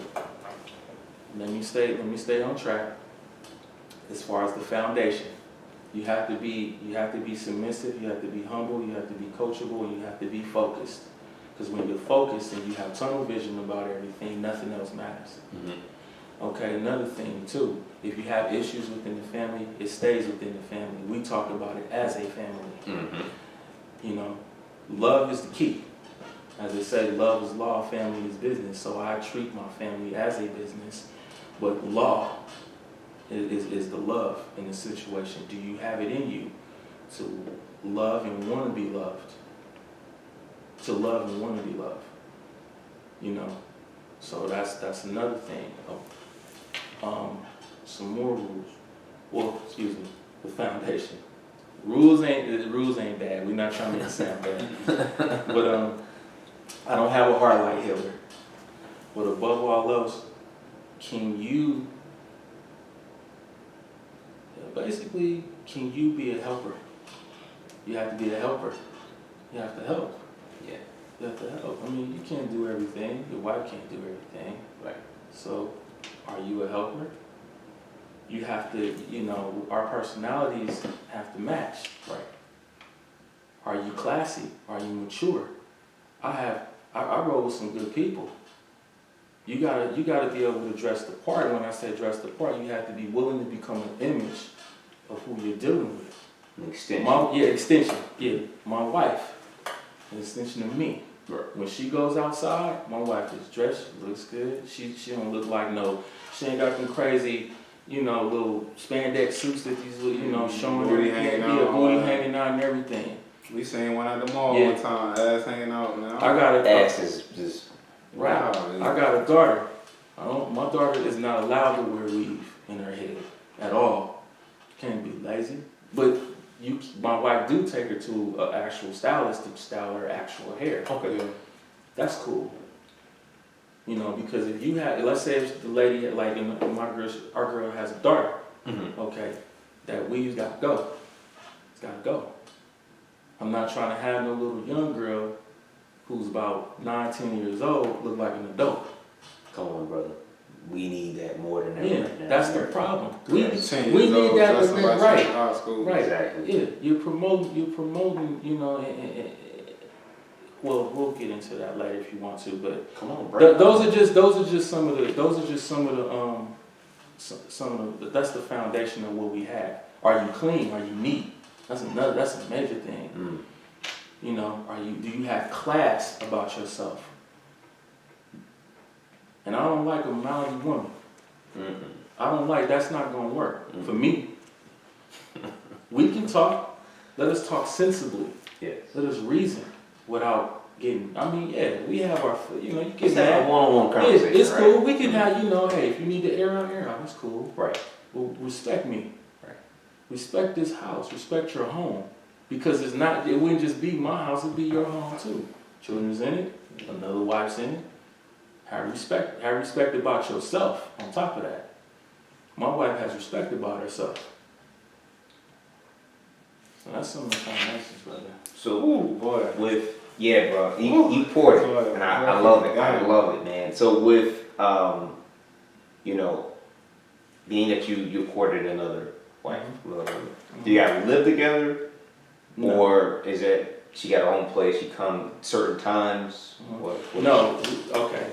C: let me stay on track. As far as the foundation, you have to be submissive, you have to be humble, you have to be coachable, and you have to be focused. Because when you're focused and you have tunnel vision about everything, nothing else matters. Okay, another thing too, if you have issues within the family, it stays within the family. We talk about it as a family. You know, love is the key. As they say, love is law, family is business. So I treat my family as a business, but law is the love in the situation. Do you have it in you to love and want to be loved? To love and want to be loved, you know. So that's another thing. Some more rules. Well, excuse me, the foundation. Rules ain't bad. We're not trying to make it sound bad. But I don't have a heart like Hitler. But above all else, can you basically, can you be a helper? You have to be a helper. You have to help.
A: Yeah.
C: You have to help. I mean, you can't do everything. Your wife can't do everything.
A: Right.
C: So, are you a helper? You have to, our personalities have to match.
A: Right.
C: Are you classy? Are you mature? I roll with some good people. You gotta be able to dress the part. When I say dress the part, you have to be willing to become an image of who you're dealing with.
A: An extension.
C: Extension. Yeah, my wife, an extension of me.
A: Right.
C: When she goes outside, my wife is dressed, looks good. She don't look like she ain't got them crazy, little spandex suits that these, showing
B: Booty
C: everything.
B: hanging
C: Yeah,
B: out.
C: booty hanging out and everything.
B: We seen one at the mall
C: Yeah.
B: one time, ass hanging out, man.
C: I got it.
A: Ass is just.
C: Right.
B: Wow,
C: I got a daughter. My daughter is not allowed to wear weave in her head at all. Can't be lazy. But my wife do take her to an actual stylist to style her actual hair.
A: Okay.
B: Yeah.
C: That's cool. Because if you had, let's say if the lady, like our girl has a daughter,
A: Mm-hmm.
C: okay, that weave's got to go. It's got to go. I'm not trying to have no little young girl who's about 9, 10 years old look like an adult.
A: Come on, brother. We need that more than ever.
C: Yeah,
A: now.
C: that's the problem. We need
B: 10 years
C: that
B: old, dressing like
C: right.
B: she's in high school.
C: Right.
A: Exactly.
C: Yeah, you're promoting, well, we'll get into that later if you want to, but
A: Come on, bro.
C: those are just some of the that's the foundation of what we have. Are you clean? Are you neat? That's a major thing.
A: Mm.
C: Do you have class about yourself? And I don't like a mouthy woman.
A: Mm-hmm.
C: That's not gonna work for me. We can talk. Let us talk sensibly.
A: Yes.
C: Let us reason without getting. We have our. You
A: It's
C: get
A: that
C: mad.
A: one-on-one
C: Yeah,
A: conversation.
C: it's
A: right?
C: cool. We can have. Hey, if you need to air out. It's cool.
A: Right.
C: Well, respect me.
A: Right.
C: Respect this house. Respect your home. Because it wouldn't just be my house. It'd be your home too. Children's in it. Another wife's in it. Have respect about yourself on top of that. My wife has respect about herself. So that's some of the foundations, brother.
A: So,
B: Ooh, boy.
A: bro, you poured it,
B: Boy,
A: and I love it. I
B: yeah.
A: love it, man. So with, being that you courted another wife, do you guys live together,
C: No.
A: or is it she got her own place? She come certain times.
C: Mhm.
A: What
C: No, okay.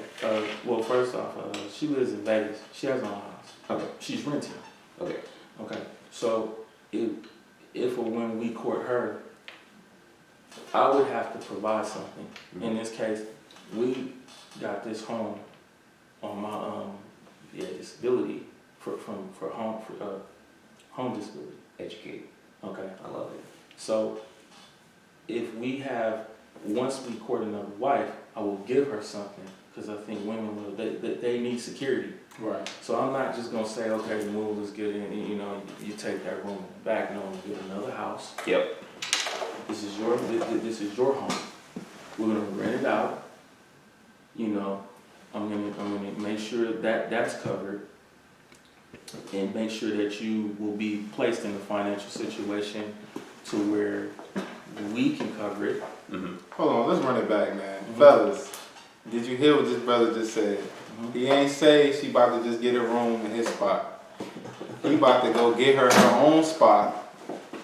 C: Well, first off, she lives in Vegas. She has her own house.
A: Okay.
C: She's renting.
A: Okay.
C: Okay. So if or when we court her, I would have to provide something.
A: Mhm.
C: In this case, we got this home on my disability for home disability.
A: Educate.
C: Okay.
A: I love it.
C: So if we have, once we court another wife, I will give her something because I think women will, they need security.
B: Right.
C: So I'm not just gonna say, okay, move, let's get in, you take that room back. No, we get another house.
A: Yep.
C: This is your home. We're gonna rent it out. I'm gonna make sure that that's covered, and make sure that you will be placed in a financial situation to where we can cover it.
A: Mm-hmm.
B: Hold on, let's run it back, man.
C: Mhm.
B: Fellas, did you hear what this brother just said?
C: Mhm.
B: He ain't say she about to just get a room in his spot. He about to go get her own spot.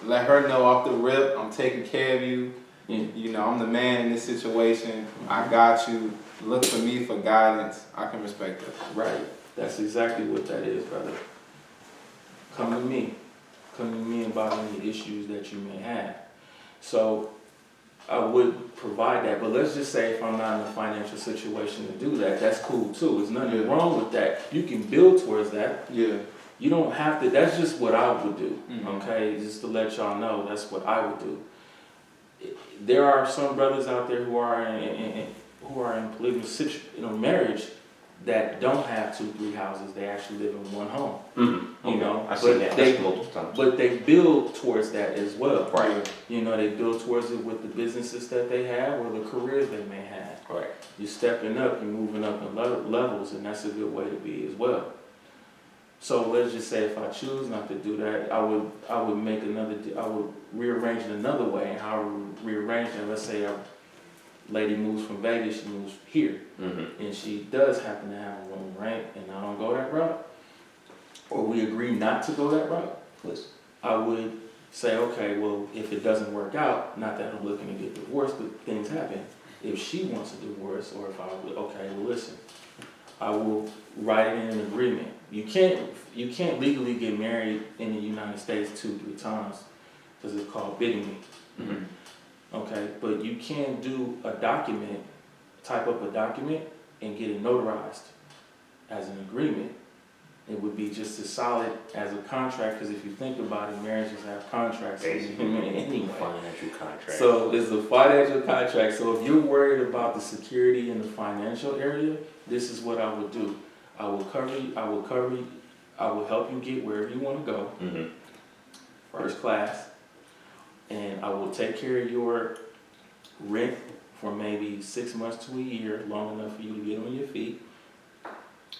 B: Let her know off the rip, I'm taking care of you.
C: Yeah.
B: I'm the man in this situation. I got you. Look for me for guidance. I can respect that.
C: Right. That's exactly what that is, brother. Come to me. Come to me about any issues that you may have. So I would provide that, but let's just say if I'm not in a financial situation to do that, that's cool too. There's nothing
B: Yeah.
C: wrong with that. You can build towards that.
B: Yeah.
C: You don't have to, that's just what I would do,
B: Mhm.
C: okay? Just to let y'all know, that's what I would do. There are some brothers out there who are in polygamous marriage that don't have 2-3 houses. They actually live in one home.
A: Mm-hmm. I've seen that. That's multiple times.
C: But they build towards that as well.
A: Right.
C: They build towards it with the businesses that they have or the careers they may have.
A: Right.
C: You're stepping up, you're moving up in levels, and that's a good way to be as well. So let's just say if I choose not to do that, I would make I would rearrange it another way. And how I would rearrange it, let's say a lady moves from Vegas, she moves here, and she does happen to have a room, right? And I don't go that route, or we agree not to go that route.
A: Listen.
C: I would say, okay, well, if it doesn't work out, not that I'm looking to get divorced, but things happen. If she wants a divorce, or if I would, okay, well, listen, I will write it in an agreement. You can't legally get married in the United States 2-3 times because it's called polygamy. Okay, but you can do a document, type up a document, and get it notarized as an agreement. It would be just as solid as a contract, because if you think about it, marriages have contracts anyway.
A: Financial contract.
C: So it's a financial contract. So if you're worried about the security in the financial area, this is what I would do. I will cover you. I will help you get wherever you want to go, first class, and I will take care of your rent for maybe 6 months to a year, long enough for you to get on your feet.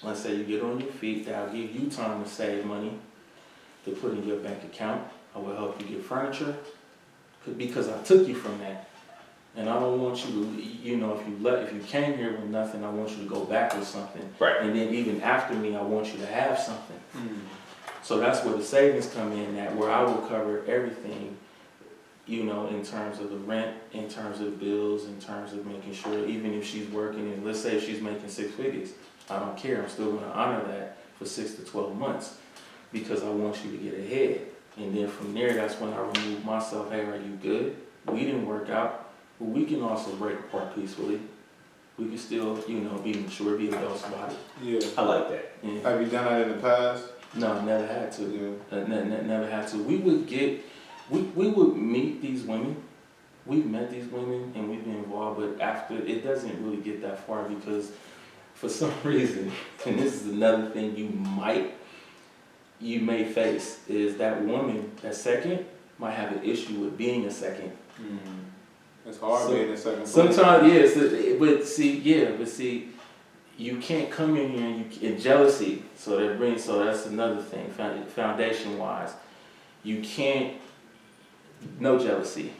C: Let's say you get on your feet, that'll give you time to save money to put in your bank account. I will help you get furniture because I took you from that. And I don't want you to, if you came here with nothing, I want you to go back with something.
A: Right.
C: And then even after me, I want you to have something. So that's where the savings come in, where I will cover everything, in terms of the rent, in terms of bills, in terms of making sure, even if she's working, and let's say she's making 6 figures, I don't care. I'm still going to honor that for 6 to 12 months because I want you to get ahead. And then from there, that's when I remove myself. Hey, are you good? We didn't work out, but we can also break apart peacefully. We can still, be mature, be adults about it.
B: Yeah.
A: I like that.
C: Yeah.
B: Have you done that in the past?
C: No, never had to.
B: Yeah.
C: Never had to. We would meet these women. We've met these women and we've been involved, but after, it doesn't really get that far because for some reason, and this is another thing you may face, is that woman, that second, might have an issue with being a second.
B: It's hard being a second.
C: Sometimes, yes, but see, you can't come in here and jealousy. So that's another thing. Foundation wise, you can't. No jealousy.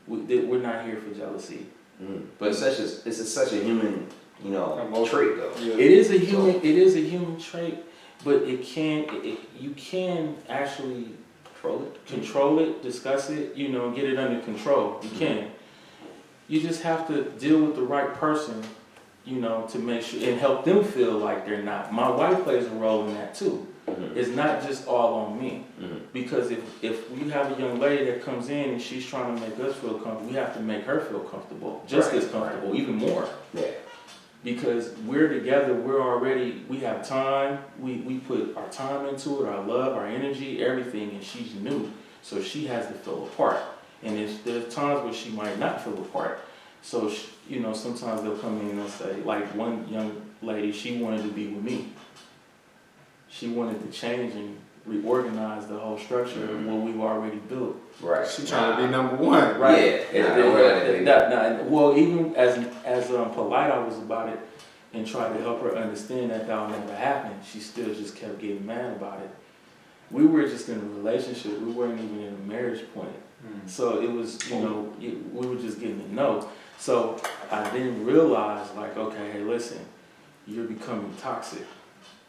C: We're not here for jealousy.
A: But it's such a human, trait though.
B: Yeah.
C: It is a human trait, but you can actually control it, discuss it, get it under control. You can. You just have to deal with the right person, to make sure and help them feel like they're not. My wife plays a role in that too. It's not just all on me. Because if we have a young lady that comes in and she's trying to make us feel comfortable, we have to make her feel comfortable, just as comfortable, even more.
A: Yeah.
C: Because we're together, we have time, we put our time into it, our love, our energy, everything, and she's new. So she has to feel a part. And there's times where she might not feel a part. So, sometimes they'll come in and they'll say, like one young lady, she wanted to be with me. She wanted to change and reorganize the whole structure of what we've already built.
A: Right.
B: She's trying to be number one.
C: Right.
A: Yeah.
C: Well, even as polite I was about it and tried to help her understand that will never happen, she still just kept getting mad about it. We were just in a relationship. We weren't even in a marriage point. So it was, we were just getting to know. So I then realized, like, okay, hey, listen, you're becoming toxic.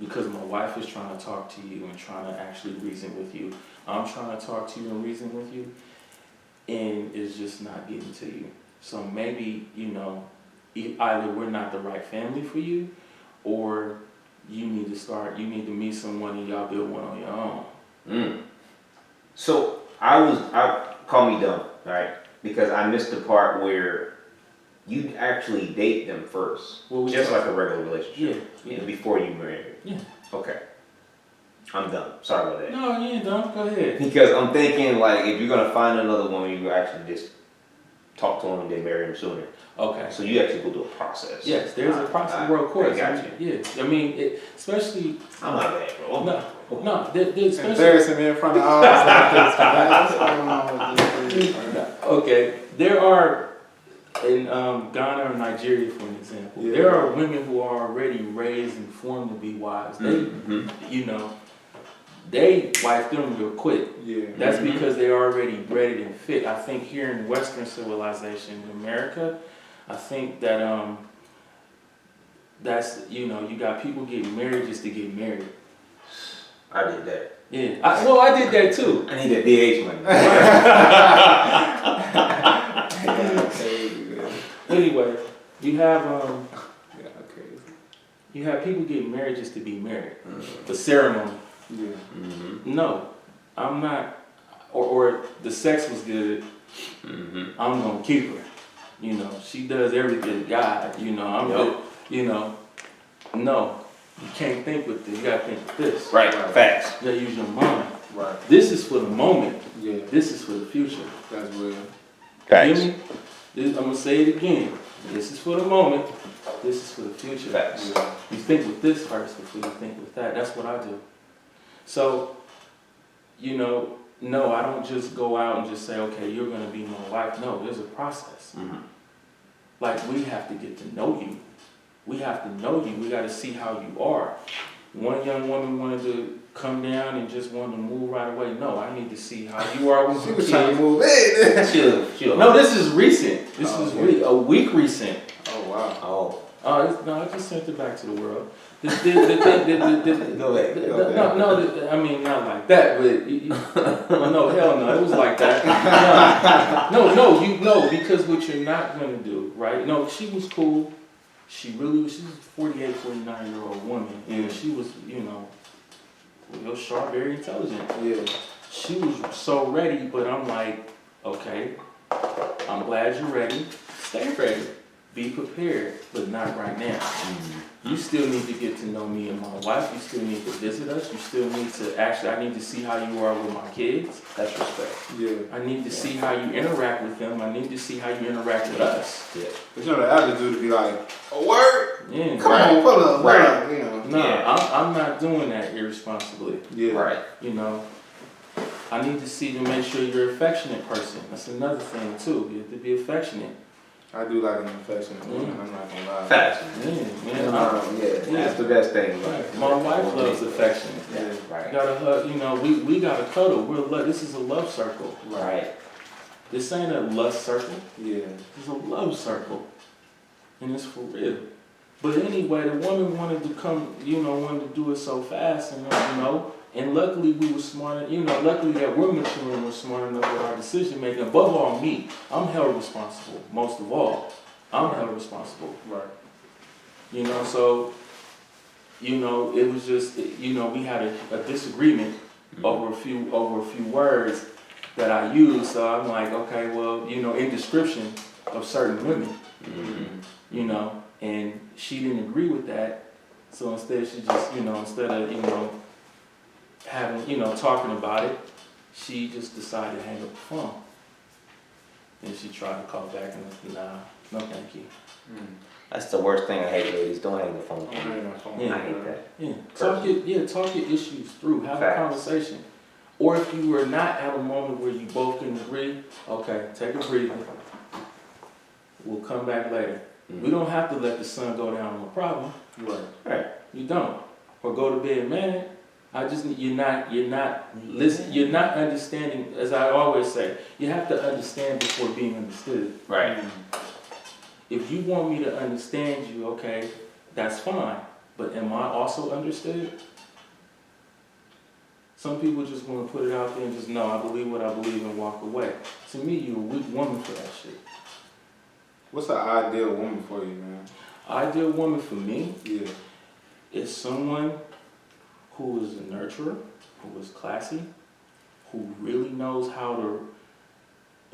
C: Because my wife is trying to talk to you and trying to actually reason with you. I'm trying to talk to you and reason with you, and it's just not getting to you. So maybe, either we're not the right family for you, or you need to meet someone and y'all build one on your own.
A: So call me dumb, right? Because I missed the part where you actually date them first, just like a regular relationship.
C: Yeah.
A: Before you marry.
C: Yeah.
A: Okay. I'm done. Sorry about that.
C: No, you ain't done. Go ahead.
A: Because I'm thinking, like, if you're gonna find another woman, you actually just talk to them and then marry them sooner.
C: Okay.
A: So you actually go through a process.
C: Yes, there's a process. Well, of course.
A: I got you.
C: Yeah. I mean, especially.
A: I'm not bad, bro.
C: No. Especially.
B: Embarrassing me in front of all this.
C: Okay. There are. In Ghana or Nigeria, for an example, there are women who are already raised and formed to be wives. They, they wife them real quick.
B: Yeah.
C: That's because they're already ready and fit. I think here in Western civilization, in America, I think that that's, you know, you got people getting married just to get married.
A: I did that.
C: Yeah, I did that too.
A: I need that DH money.
C: Anyway, you have
B: Yeah, crazy.
C: you have people getting married just to be married, for ceremony.
B: Yeah.
A: Mm-hmm.
C: No, I'm not. Or the sex was good.
A: Mm-hmm.
C: I'm gonna keep her. You know, she does everything God. You know, I'm
A: Yep.
C: good. You know, no, you can't think with this. You gotta think with this.
A: Right. Facts.
C: You gotta use your mind.
B: Right.
C: This is for the moment.
B: Yeah.
C: This is for the future.
B: That's real.
C: You hear me? I'm gonna say it again. This is for the moment. This is for the future.
A: Facts.
B: Yeah.
C: You think with this first before you think with that. That's what I do. So, you know, no, I don't just go out and just say, okay, you're gonna be my wife. No, there's a process.
A: Mm-hmm.
C: Like, we have to get to know you. We have to know you. We got to see how you are. One young woman wanted to come down and just wanted to move right away. No, I need to see how you are with
B: She
C: your
B: was trying to
C: kids.
B: move in.
A: Chill.
C: No, this is recent. This
B: Oh,
C: is
B: okay.
C: a week recent.
B: Oh wow.
A: Oh.
C: No, I just sent it back to the world.
A: Go ahead.
C: No, I mean, not like that, but, no, hell no, it was like that. No, because what you're not gonna do, right? No, she was cool. She was a 48, 49-year-old woman, and she was, you know, real sharp, very intelligent.
B: Yeah.
C: She was so ready, but I'm like, okay, I'm glad you're ready. Stay ready. Be prepared, but not right now. You still need to get to know me and my wife. You still need to visit us. You still need to I need to see how you are with my kids.
A: That's respect.
B: Yeah.
C: I need to see how you interact with them. I need to see how you interact with us.
A: Yeah.
B: But you know the attitude to be like, a word?
C: Yeah.
B: Come on, pull up,
A: Right.
B: You know.
C: No,
A: Yeah.
C: I'm not doing that irresponsibly.
B: Yeah.
A: Right.
C: You know, I need to see to make sure you're an affectionate person. That's another thing too. You have to be affectionate.
B: I do like an affectionate woman, I'm not gonna lie.
A: Facts.
C: Man,
A: That's the best thing.
C: Right. My wife loves affection.
A: Yeah.
C: You
A: Right.
C: gotta hug, you know, we gotta cuddle. This is a love circle.
A: Right.
C: This ain't a lust circle.
B: Yeah.
C: It's a love circle. And it's for real. But anyway, the woman wanted to come, wanted to do it so fast, and and luckily we were smart, luckily that we're mature and we're smart enough with our decision making. Above all, me, I'm held responsible, most of all. I'm held responsible.
B: Right.
C: So, it was just, we had a disagreement over a few words that I used. So I'm like, okay, well, in description of certain women, and she didn't agree with that. So instead, she just, instead of, having, talking about it, she just decided to hang up the phone. And she tried to call back and nah, no thank you.
A: That's the worst thing I hate, ladies. Don't hang the phone.
B: I ain't no phone.
C: Yeah.
A: I hate that.
C: Yeah. Talk your issues through. Have a conversation. Or if you were not at a moment where you both can agree, okay, take a breather. We'll come back later. We don't have to let the sun go down on a problem.
B: Right.
C: You don't. Or go to bed mad. You're not understanding, as I always say, you have to understand before being understood.
A: Right.
C: If you want me to understand you, okay, that's fine. But am I also understood? Some people just want to put it out there and just, no, I believe what I believe and walk away. To me, you're a weak woman for that shit.
B: What's an ideal woman for you, man?
C: Ideal woman for me
B: Yeah.
C: is someone who is a nurturer, who is classy, who really knows how to,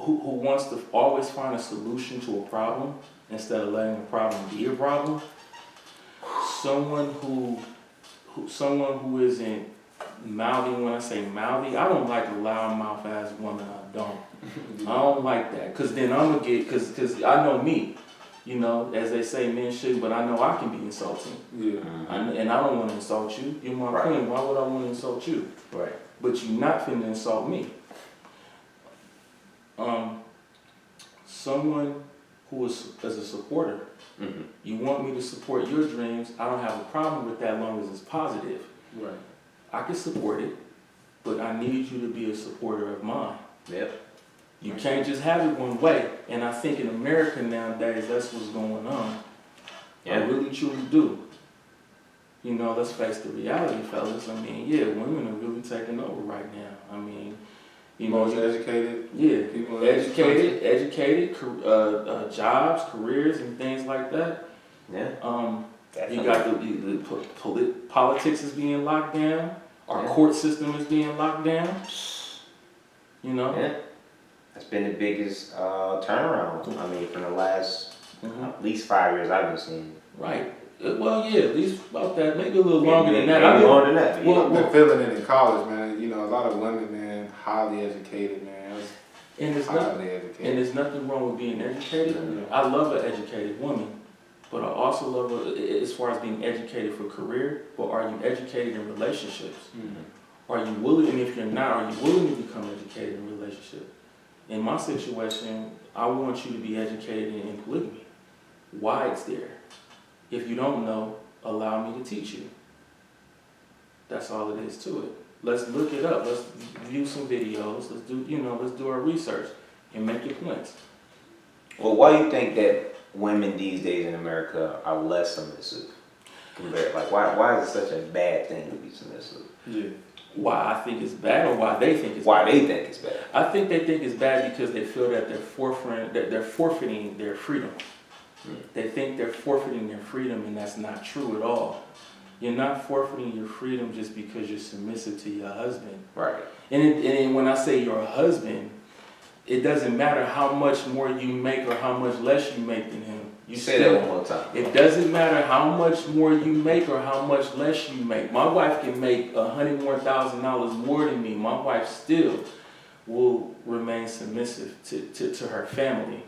C: who wants to always find a solution to a problem instead of letting the problem be a problem. Someone who isn't mouthy. When I say mouthy, I don't like a loudmouth ass woman. I don't like that, cause then I'm gonna get, cause I know me. As they say, men shouldn't, but I know I can be insulting.
B: Yeah.
C: And I don't want to insult you. You're my queen. Why would I want to insult you?
A: Right.
C: But you're not finna insult me. Someone who is as a supporter.
A: Mm-hmm.
C: You want me to support your dreams. I don't have a problem with that, as long as it's positive.
B: Right.
C: I can support it, but I need you to be a supporter of mine.
A: Yep.
C: You can't just have it one way. And I think in America nowadays, that's what's going on. I
A: Yeah.
C: really truly do. You know, let's face the reality, fellas. I mean, yeah, women are really taking over right now. I mean, you know,
B: Most educated
C: yeah,
B: people in this
C: educated, jobs, careers, and things like that.
A: Yeah.
C: You got politics is being locked down. Our
A: Yeah.
C: court system is being locked down. You know.
A: Yeah. That's been the biggest turnaround. I mean, from the last at least 5 years I've been seeing.
C: Right. Well, yeah, at least about that. Maybe a little
A: Maybe-
C: longer than that.
A: maybe
C: I mean,
A: longer than that.
C: well,
B: I've been feeling it in college, man. You know, a lot of women, man, highly educated, man.
C: and there's nothing,
B: Highly educated.
C: and there's nothing wrong with being educated.
A: Mhm.
C: I love an educated woman, but I also love her as far as being educated for career. But are you educated in relationships? Are you willing? And if you're not, are you willing to become educated in a relationship? In my situation, I want you to be educated in polygamy. Why it's there. If you don't know, allow me to teach you. That's all it is to it. Let's look it up. Let's view some videos. Let's do our research and make your points.
A: Well, why do you think that women these days in America are less submissive? Compared, like, why is it such a bad thing to be submissive?
B: Yeah.
C: Why I think it's bad, or why they think it's
A: Why
C: bad?
A: they think it's bad?
C: I think they think it's bad because they feel that they're forfeiting their freedom. They think they're forfeiting their freedom, and that's not true at all. You're not forfeiting your freedom just because you're submissive to your husband.
A: Right.
C: And when I say your husband, it doesn't matter how much more you make or how much less you make than him. You
A: Say that one more time.
C: It doesn't matter how much more you make or how much less you make. My wife can make $100,000 more than me. My wife still will remain submissive to her family.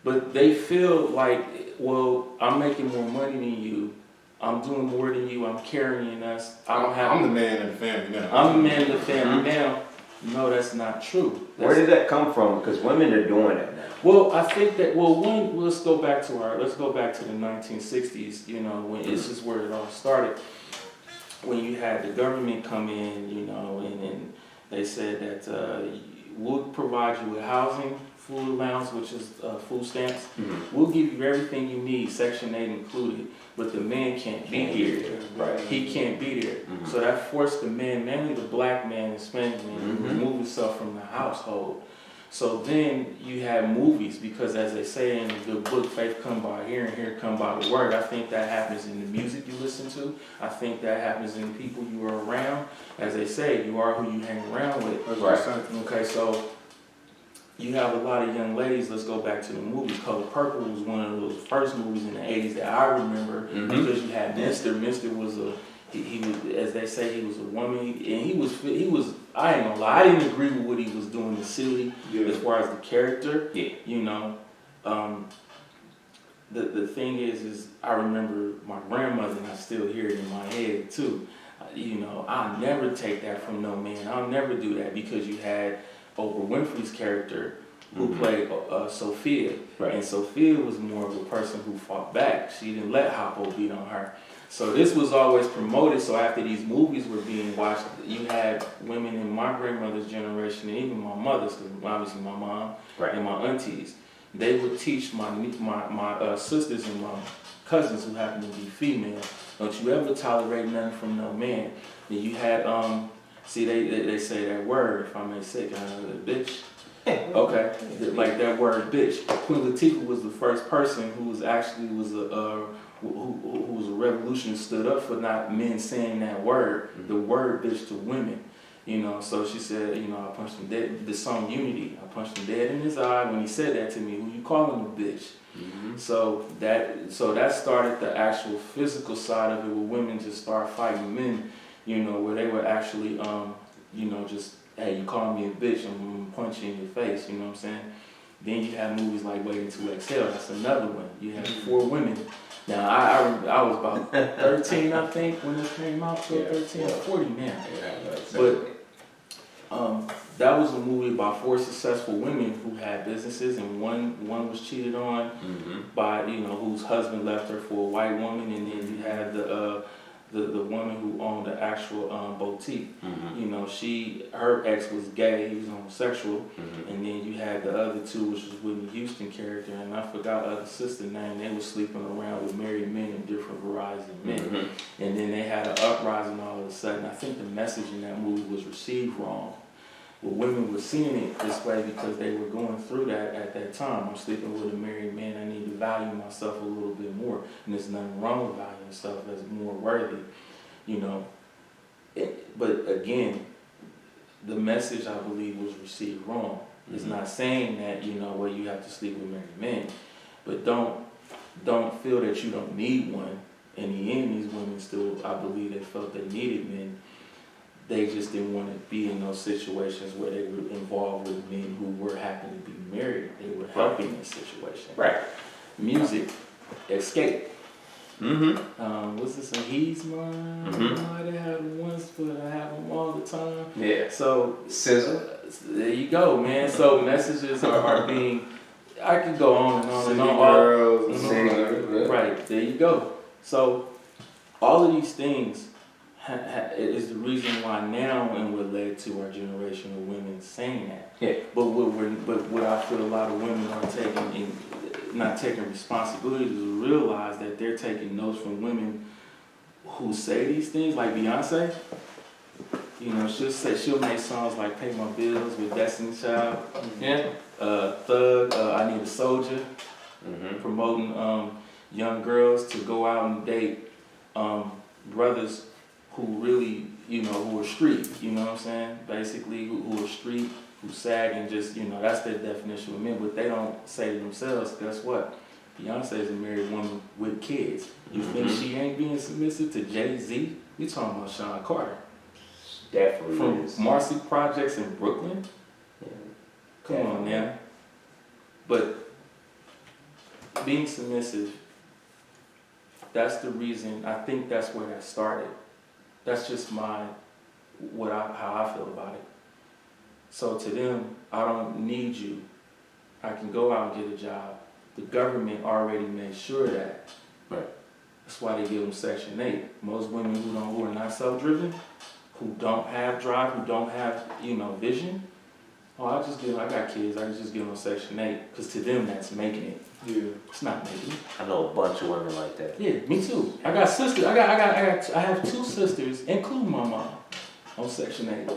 C: But they feel like, well, I'm making more money than you. I'm doing more than you. I'm carrying us.
B: I'm the man in the family now.
C: I'm the man of the family now. No, that's not true.
A: Where did that come from? Because women are doing that now.
C: Well, I think that let's go back to the 1960s. You know, when this is where it all started. When you had the government come in, you know, and they said that we'll provide you with housing, food allowance, which is food stamps. We'll give you everything you need, Section 8 included, but the man can't be here.
A: Right.
C: He can't be there. So that forced the man, mainly the black man and Spanish man, to remove himself from the household. So then you have movies, because as they say in the book, faith come by hearing, hear come by the word. I think that happens in the music you listen to. I think that happens in the people you are around. As they say, you are who you hang around with.
B: Right.
C: Okay, so you have a lot of young ladies. Let's go back to the movies. Color Purple was one of those first movies in the 80s that I remember, because you had Mr. Mr. was he was, as they say, he was a woman, and he was. I ain't gonna lie, I didn't agree with what he was doing. The silly, as far as the character.
A: Yeah.
C: You know, the thing is I remember my grandmother, and I still hear it in my head too. You know, I'll never take that from no man. I'll never do that, because you had Oprah Winfrey's character who played Sophia.
A: Right.
C: And Sophia was more of a person who fought back. She didn't let Hoppo beat on her. So this was always promoted. So after these movies were being watched, you had women in my grandmother's generation, and even my mother's, because obviously my mom and my aunties, they would teach my sisters and my cousins who happen to be female, don't you ever tolerate nothing from no man. And you had, see, they say that word, if I may say, bitch. Okay, like that word, bitch. Queen Latifah was the first person who was actually who was a revolutionist, stood up for not men saying that word, the word bitch, to women. You know, so she said, you know, I punched him dead. The song Unity, I punched him dead in his eye when he said that to me. Who you calling a bitch? So that started the actual physical side of it, where women just start fighting men. You know, where they were actually, you know, just, hey, you call me a bitch, I'm gonna punch you in your face. You know what I'm saying? Then you have movies like Waiting to Exhale. That's another one. You have 4 women. Now, I was about 13, I think, when it came out. 13 or 40 now. But that was a movie about 4 successful women who had businesses, and one was cheated on by, you know, whose husband left her for a white woman, and then you had the woman who owned the actual boutique.
A: Mhm.
C: You know, her ex was gay, he was homosexual,
A: Mhm.
C: and then you had the other two, which was Whitney Houston character, and I forgot other sister name. They were sleeping around with married men and different varieties of men,
A: Mhm.
C: and then they had an uprising all of a sudden. I think the message in that movie was received wrong. Well, women were seeing it this way because they were going through that at that time. I'm sleeping with a married man. I need to value myself a little bit more. And there's nothing wrong with valuing yourself as more worthy, you know. But again, the message, I believe, was received wrong. It's
A: Mhm.
C: not saying that, you know, well, you have to sleep with married men. But don't feel that you don't need one. In the end, these women still, I believe, they felt they needed men. They just didn't want to be in those situations where they were involved with men who were happy to be married. They were helping this situation.
A: Right.
C: Music, escape.
A: Mm-hmm.
C: What's this? He's mine.
A: Mhm.
C: I didn't have them once, but I have them all the time.
A: Yeah.
C: So
A: Scissor.
C: there you go, man. So messages are being. I could go on and on
B: City
C: and on.
B: girls,
C: Mhm.
A: City girls, yeah.
C: Right there you go. So all of these things is the reason why now, and what led to our generation of women saying that.
A: Yeah.
C: But what I feel a lot of women are not taking responsibility to realize that they're taking notes from women who say these things, like Beyonce. You know, she'll make songs like "Pay My Bills" with Destiny Child.
A: Yeah.
C: Thug, I Need a Soldier,
A: Mm-hmm.
C: promoting young girls to go out and date brothers who really, you know, who are street, you know what I'm saying? Basically, who are street, who sag, and just, you know, that's their definition of men, but they don't say to themselves, guess what? Beyonce is a married woman with kids. You think
A: Mhm.
C: she ain't being submissive to Jay-Z? You talking about Sean Carter.
A: Definitely
C: From
A: is.
C: Marcy Projects in Brooklyn?
A: Yeah.
C: Come on
A: Definitely.
C: now. But being submissive, that's the reason, I think that's where that started. That's just how I feel about it. So to them, I don't need you. I can go out and get a job. The government already made sure that.
A: Right.
C: That's why they give them Section 8. Most women who are not self-driven, who don't have drive, who don't have, you know, vision, I got kids, I can just give them Section 8. Because to them, that's making it.
B: Yeah.
C: It's not making it.
A: I know a bunch of women like that.
C: Yeah, me too. I got sisters. I have two sisters, including my mom, on Section 8.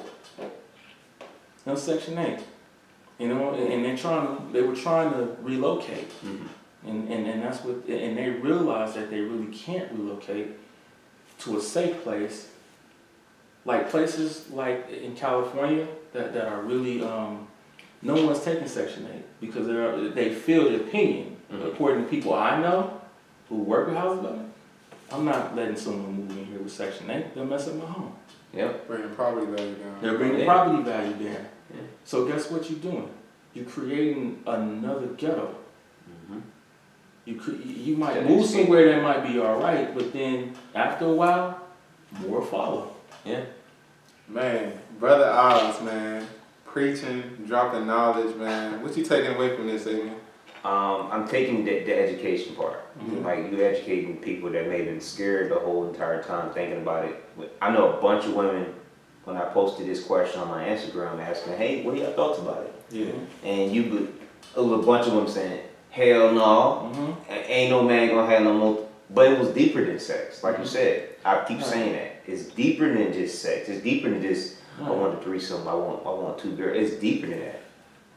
C: On Section 8. You know, and they were trying to relocate.
A: Mm-hmm.
C: And that's and they realized that they really can't relocate to a safe place. Like places like in California that are really, no one's taking Section 8 because they feel the opinion.
A: Mhm.
C: According to people I know who work with house development, I'm not letting someone move in here with Section 8. They'll mess up my home.
A: Yep.
B: Bringing property value down.
C: They're bringing
A: Yeah.
C: property value down.
A: Yeah.
C: So guess what you're doing? You're creating another ghetto.
A: Mm-hmm.
C: You might
A: That
C: move
A: is
C: somewhere that might be all right, but then after a while, more follow.
A: Yeah.
B: Man, Brother Oz, man, preaching, dropping knowledge, man. What you taking away from this, Amy?
A: I'm taking the education part.
C: Mhm.
A: Like you educating people that may have been scared the whole entire time thinking about it. I know a bunch of women when I posted this question on my Instagram asking, hey, what are your thoughts about it?
B: Yeah.
A: And it was a bunch of them saying, hell no,
C: Mm-hmm.
A: ain't no man gonna have no more. But it was deeper than sex, like you
C: Mhm.
A: said. I keep
C: Right.
A: saying that. It's deeper than just sex. It's deeper than just, I want a threesome, I want two girls. It's deeper than that.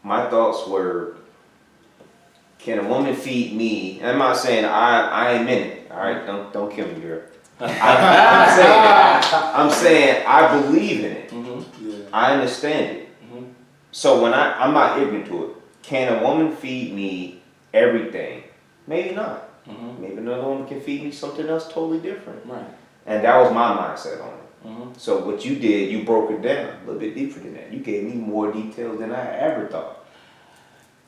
A: My thoughts were, can a woman feed me? And I'm not saying I ain't in it. All right, don't kill me, girl. I'm saying I believe in it.
C: Mm-hmm.
B: Yeah.
A: I understand it.
C: Mm-hmm.
A: So when I'm not ignorant to it. Can a woman feed me everything? Maybe not.
C: Mm-hmm.
A: Maybe another woman can feed me something else totally different.
C: Right.
A: And that was my mindset on it.
C: Mm-hmm.
A: So what you did, you broke it down a little bit deeper than that. You gave me more details than I ever thought.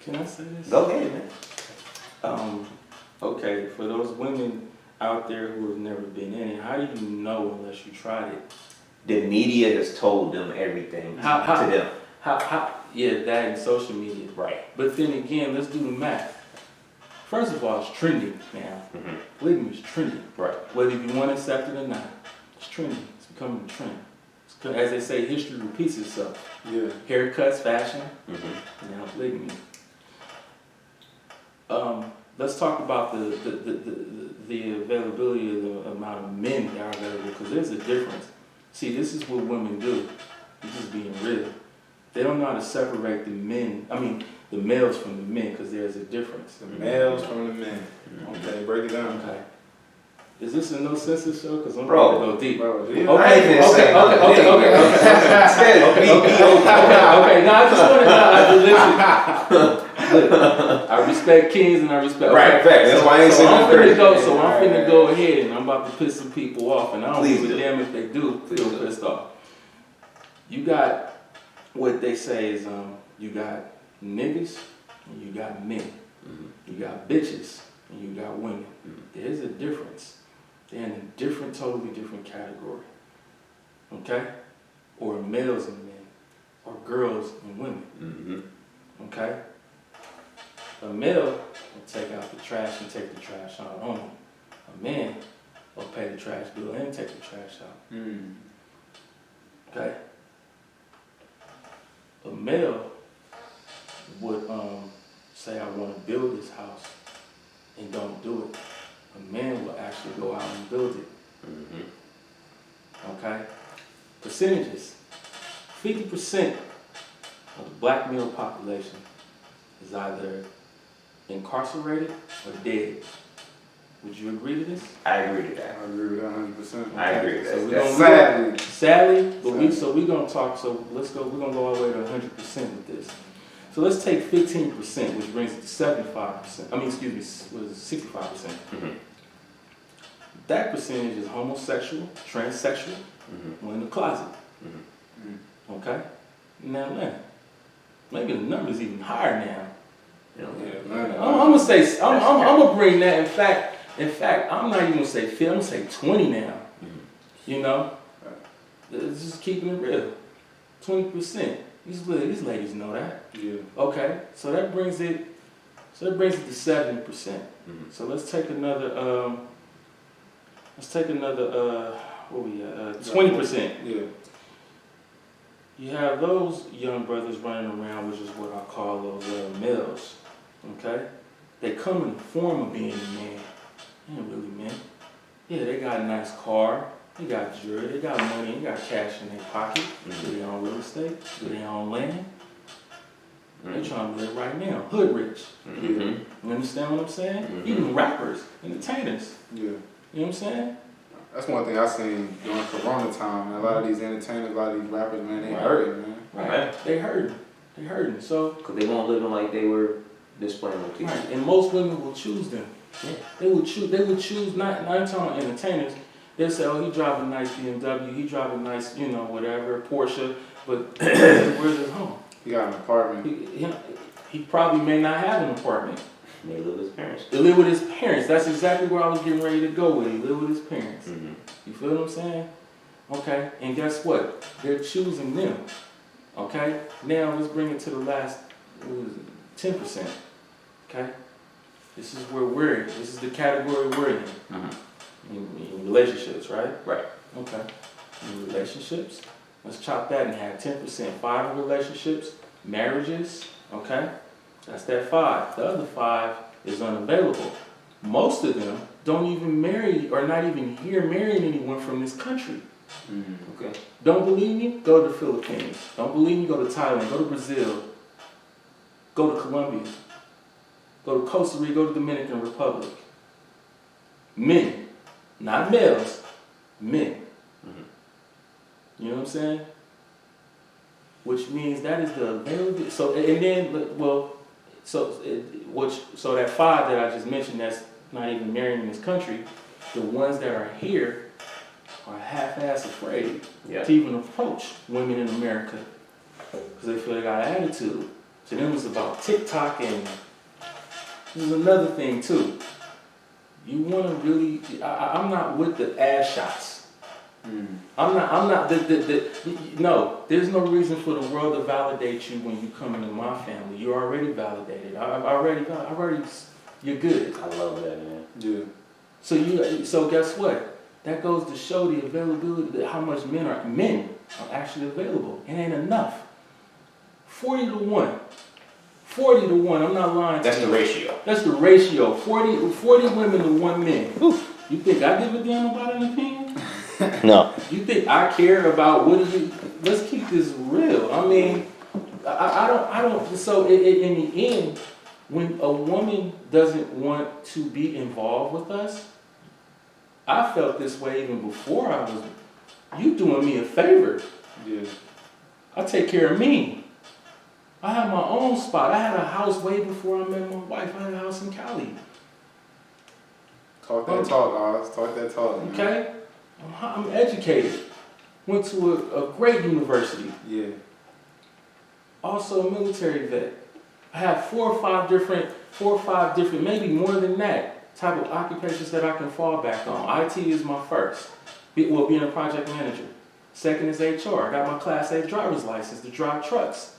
C: Can I say this?
A: Go ahead, man.
C: Okay, for those women out there who have never been in it, how do you know unless you tried it?
A: The media has told them everything
C: How-
A: to them.
C: Yeah, that and social media.
A: Right.
C: But then again, let's do the math. First of all, it's trending now.
A: Mhm.
C: Polygamy is trending.
A: Right.
C: Whether you want to accept it or not. trendy. It's becoming a trend. As they say, history repeats itself.
B: Yeah.
C: Haircuts, fashion,
A: Mm-hmm.
C: now polygamy. Let's talk about the availability of the amount of men that are available, because there's a difference. See, this is what women do. This is being real. They don't know how to separate the males from the men, because there's a difference.
B: The males from the men. Okay, break it down.
C: Okay. Is this a no census show? Because I'm
A: Bro.
C: going to go deep.
B: Bro,
C: Okay,
B: yeah.
A: I ain't finna say nothing.
C: Okay, now I just want to listen. I respect kings and I respect.
A: Right,
C: okay.
A: fact. That's why I ain't saying nothing crazy.
C: So I'm finna go ahead and I'm about to piss some people off, and I don't
A: Please
C: give a
A: do.
C: damn if they do feel pissed off. You got what they say is you got niggas and you got men. You got bitches and you got women. There's a difference. They're in a totally different category. Okay? Or males and men, or girls and women.
A: Mm-hmm.
C: Okay? A male will take out the trash and take the trash out on him. A man will pay the trash bill and take the trash out. Okay? A male would say, I want to build this house, and don't do it. A man will actually go out and build it. Okay? Percentages. 50% of the black male population is either incarcerated or dead. Would you agree to this?
A: I agree to that.
B: I agree with that 100%.
A: I agree with that.
C: So we're
A: That's
C: gonna
B: Sadly.
C: we're gonna talk. So we're gonna go all the way to 100% with this. So let's take 15%, which brings it to 75%. What is it, 65%?
A: Mm-hmm.
C: That percentage is homosexual, transsexual, or in the closet. Okay? Now, maybe the number's even higher now.
B: Yeah, man.
C: I'm gonna bring that. In fact, I'm not even gonna say 50. I'm gonna say 20 now. You know, it's just keeping it real. 20%. These ladies know that.
B: Yeah.
C: Okay, so that brings it. to 70%. So let's take another. What we at? 20%.
B: Yeah.
C: You have those young brothers running around, which is what I call those males. Okay, they come in the form of being a man. They ain't really men. Yeah, they got a nice car, they got jewelry, they got money, they got cash in their pocket. Do they own real estate? Do they own land? They trying to live right now, hood rich. You understand what I'm saying? Even rappers, entertainers.
B: Yeah.
C: You know what I'm saying?
B: That's one thing I seen during Corona time, man. A lot of these entertainers, a lot of these rappers, man, they
C: Right.
B: hurting, man.
C: Right. They hurting. So.
A: Because they won't live like they were displaying on TV.
C: Right. And most women will choose them.
A: Yeah.
C: They would choose not talking about entertainers. They'll say, oh, he drive a nice BMW, he drive a nice, whatever, Porsche, but where's his home?
B: He got an apartment.
C: He probably may not have an apartment.
A: They live with his parents.
C: He live with his parents. That's exactly where I was getting ready to go with. He live with his parents. You feel what I'm saying? Okay. And guess what? They're choosing them. Okay. Now let's bring it to the last 10%. Okay. This is where we're in. This is the category we're in. In relationships, right?
A: Right.
C: Okay. In relationships, let's chop that in half. 10%. 5 in relationships, marriages. Okay. That's that 5. The other 5 is unavailable. Most of them don't even marry or not even here marrying anyone from this country.
A: Okay.
C: Don't believe me? Go to the Philippines. Don't believe me? Go to Thailand. Go to Brazil. Go to Colombia. Go to Costa Rica. Go to Dominican Republic. Men. Not males. Men. You know what I'm saying? Which means that is the availability. So, and then, well, so that 5 that I just mentioned that's not even marrying in this country, the ones that are here are half-ass afraid to even approach women in America because they feel they got an attitude. To them it's about TikTok, and this is another thing too. You want to really, I'm not with the ass shots. I'm not, no, there's no reason for the world to validate you when you come into my family. You're already validated. You're good.
A: I love that, man.
B: Yeah.
C: So guess what? That goes to show the availability, how much men are actually available. It ain't enough. 40 to 1. 40 to 1, I'm not lying to you.
A: That's the ratio.
C: That's the ratio. 40 women to 1 man. You think I give a damn about an opinion?
D: No.
C: You think I care about let's keep this real. I mean, I don't, so in the end, when a woman doesn't want to be involved with us, I felt this way even before you doing me a favor.
B: Yeah.
C: I take care of me. I had my own spot. I had a house way before I met my wife. I had a house in Cali.
B: Talk that talk, Oz. Talk that talk. Man.
C: Okay? I'm educated. Went to a great university.
B: Yeah.
C: Also a military vet. I have 4 or 5 different, maybe more than that, type of occupations that I can fall back on. IT is my first. Being a project manager. Second is HR. I got my Class A driver's license to drive trucks.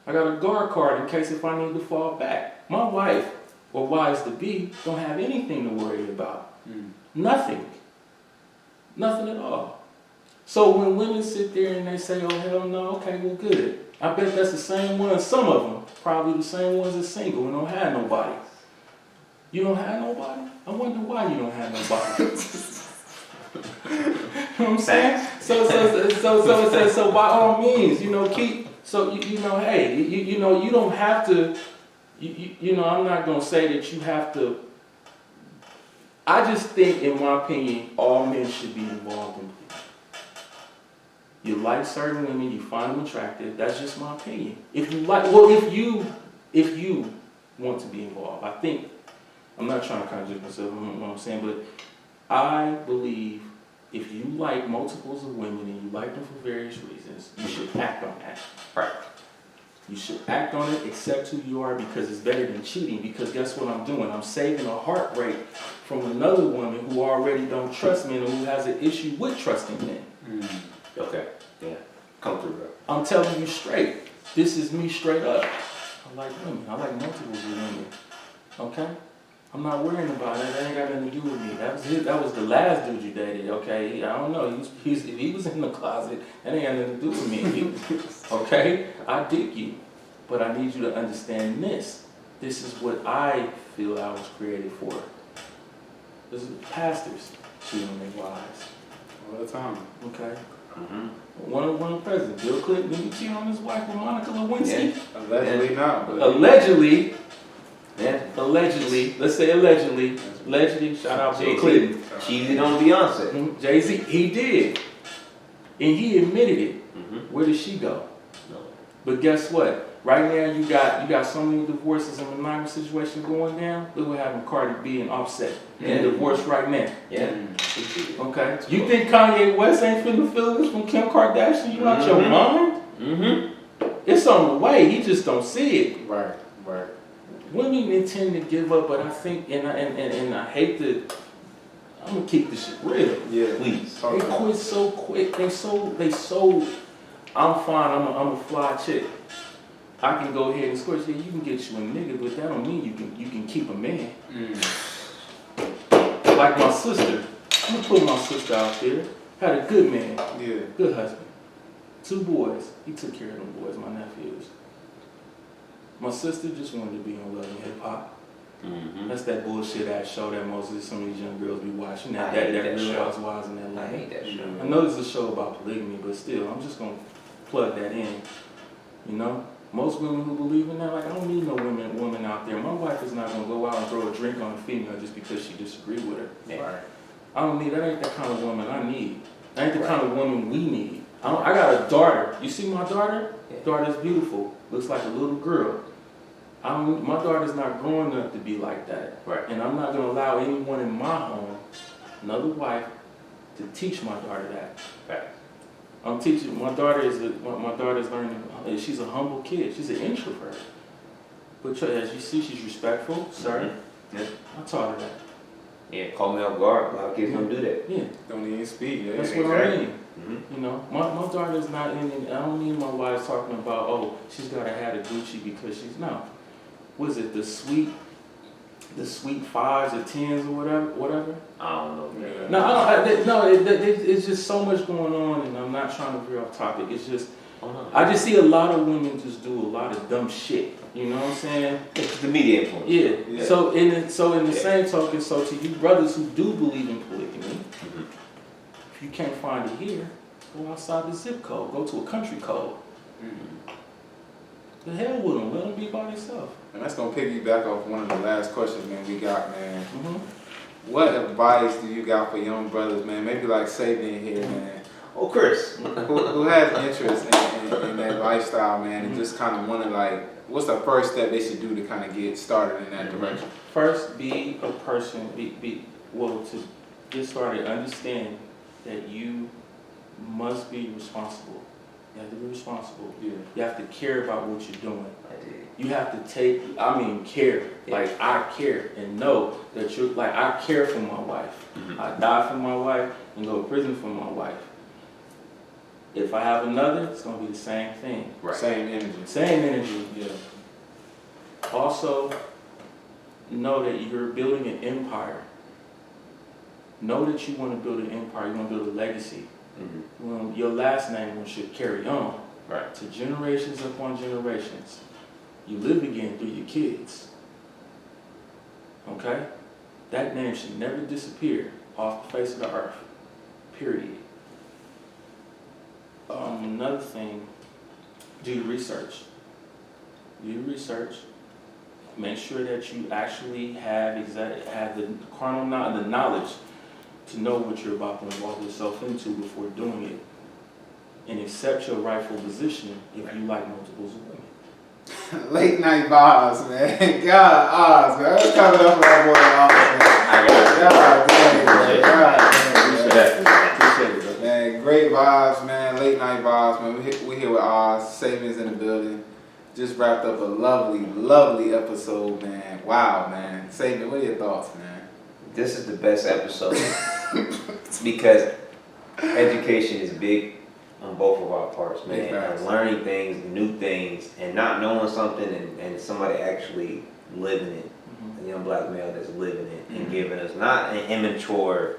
C: I got a guard card in case if I need to fall back. My wife, or wives to be, don't have anything to worry about. Nothing. Nothing at all. So when women sit there and they say, oh hell no, okay, well good. I bet that's the same ones, some of them, probably the same ones that's single and don't have nobody. You don't have nobody? I wonder why you don't have nobody. You know what I'm saying? So by all means, keep, so hey, you don't have to, I'm not going to say that you have to. I just think, in my opinion, all men should be involved in it. You like certain women, you find them attractive. That's just my opinion. If you want to be involved, I think, I'm not trying to contradict myself, you know what I'm saying, but I believe if you like multiples of women and you like them for various reasons, you should act on that.
A: Right.
C: You should act on it, accept who you are, because it's better than cheating. Because guess what I'm doing? I'm saving a heartbreak from another woman who already don't trust men and who has an issue with trusting men.
A: Okay. Yeah. Come through, bro.
C: I'm telling you straight. This is me straight up. I like women. I like multiples of women. Okay? I'm not worrying about it. That ain't got nothing to do with me. That was the last dude you dated. Okay? I don't know. If he was in the closet, that ain't got nothing to do with me. Okay? I dig you. But I need you to understand this. This is what I feel I was created for. This is pastors cheating on their wives.
B: All the time.
C: Okay? One of the presidents, Bill Clinton, didn't he cheat on his wife with Monica Lewinsky?
A: Yeah.
B: Allegedly not. But
C: Allegedly.
A: Yeah.
C: Allegedly. Let's say allegedly. Allegedly. Shout out Bill Clinton.
A: Cheated on Beyonce.
C: Jay-Z, he did. And he admitted it. Where did she go?
A: No.
C: But guess what? Right now you got so many divorces and monogamous situation going down. Look what happened to Cardi B and Offset. And divorced right now.
A: Yeah.
C: Okay. You think Kanye West ain't finna feel this from Kim Kardashian? You out your mind? It's on the way. He just don't see it.
B: Right.
C: Women tend to give up, but I think, and I hate to, I'm gonna keep this shit real.
B: Yeah.
A: Please.
C: They quit so quick. They so. I'm fine. I'm a fly chick. I can go ahead and squirt. Yeah, you can get you a nigga, but that don't mean you can keep a man. Like my sister. I'm gonna put my sister out there. Had a good man.
B: Yeah.
C: Good husband. 2 boys. He took care of them boys, my nephews. My sister just wanted to be on Love and Hip Hop. That's that bullshit ass show that most of some of these young girls be watching. That Real Housewives in Atlanta.
A: I hate that show.
C: I know there's a show about polygamy, but still, I'm just gonna plug that in. You know, most women who believe in that, like, I don't need no woman out there. My wife is not gonna go out and throw a drink on a female just because she disagrees with her.
A: Yeah.
C: I don't need. That ain't the kind of woman I need. That ain't the kind of woman we need. I got a daughter. You see my daughter?
A: Yeah.
C: Daughter's beautiful. Looks like a little girl. My daughter's not growing up to be like that.
A: Right.
C: And I'm not going to allow anyone in my home, another wife, to teach my daughter that.
A: Right.
C: I'm teaching, my daughter's learning, she's a humble kid. She's an introvert. But as you see, she's respectful, sir.
A: Yeah.
C: I taught her that.
A: Yeah, call me off guard. A lot of kids don't do that.
C: Yeah.
B: Don't even speak. Yeah.
C: That's what I mean. You know, my daughter's not in, I don't need my wife talking about, oh, she's got to have a Gucci because she's, no. Was it the sweet the sweet 5s or 10s or whatever.
A: I don't know, man.
C: No, it's just so much going on, and I'm not trying to veer off topic. It's just, I just see a lot of women just do a lot of dumb shit. You know what I'm saying?
A: It's the media influence.
C: Yeah. So in the same token, so to you brothers who do believe in polygamy, if you can't find it here, go outside the zip code. Go to a country code. The hell with them. Let them be by themselves.
B: And that's gonna piggyback off one of the last questions, man, we got, man. What advice do you got for young brothers, man? Maybe like Sabian here, man.
A: Oh, Chris.
B: Who has interest in that lifestyle, man, and just kind of want to like, what's the first step they should do to kind of get started in that direction?
C: First, be a person, to get started, understand that you must be responsible. You have to be responsible.
B: Yeah.
C: You have to care about what you're doing.
A: I did.
C: You have to care.
A: Yeah.
C: Like, I care and know that you're, like, I care for my wife. I die for my wife and go to prison for my wife. If I have another, it's going to be the same thing.
B: Right. Same energy.
C: Same energy, yeah. Also, know that you're building an empire. Know that you want to build an empire, you want to build a legacy. Your last name should carry on,
A: right,
C: to generations upon generations. You live again through your kids. Okay? That name should never disappear off the face of the earth. Period. Another thing, do your research. Do your research. Make sure that you actually have the knowledge to know what you're about to involve yourself into before doing it, and accept your rightful position if you like multiples of women.
B: Late night vibes, man. God, Oz, man. Let's cover it up for that boy Oz, man. God damn, man.
C: Appreciate it,
B: Man, great vibes, man. Late night vibes, man. We here with Oz. Savings in the building. Just wrapped up a lovely, lovely episode, man. Wow, man. Saving, what are your thoughts, man?
A: This is the best episode because education is big on both of our parts, man. And learning things, new things, and not knowing something and somebody actually living it. A young black male that's living it and giving us not an immature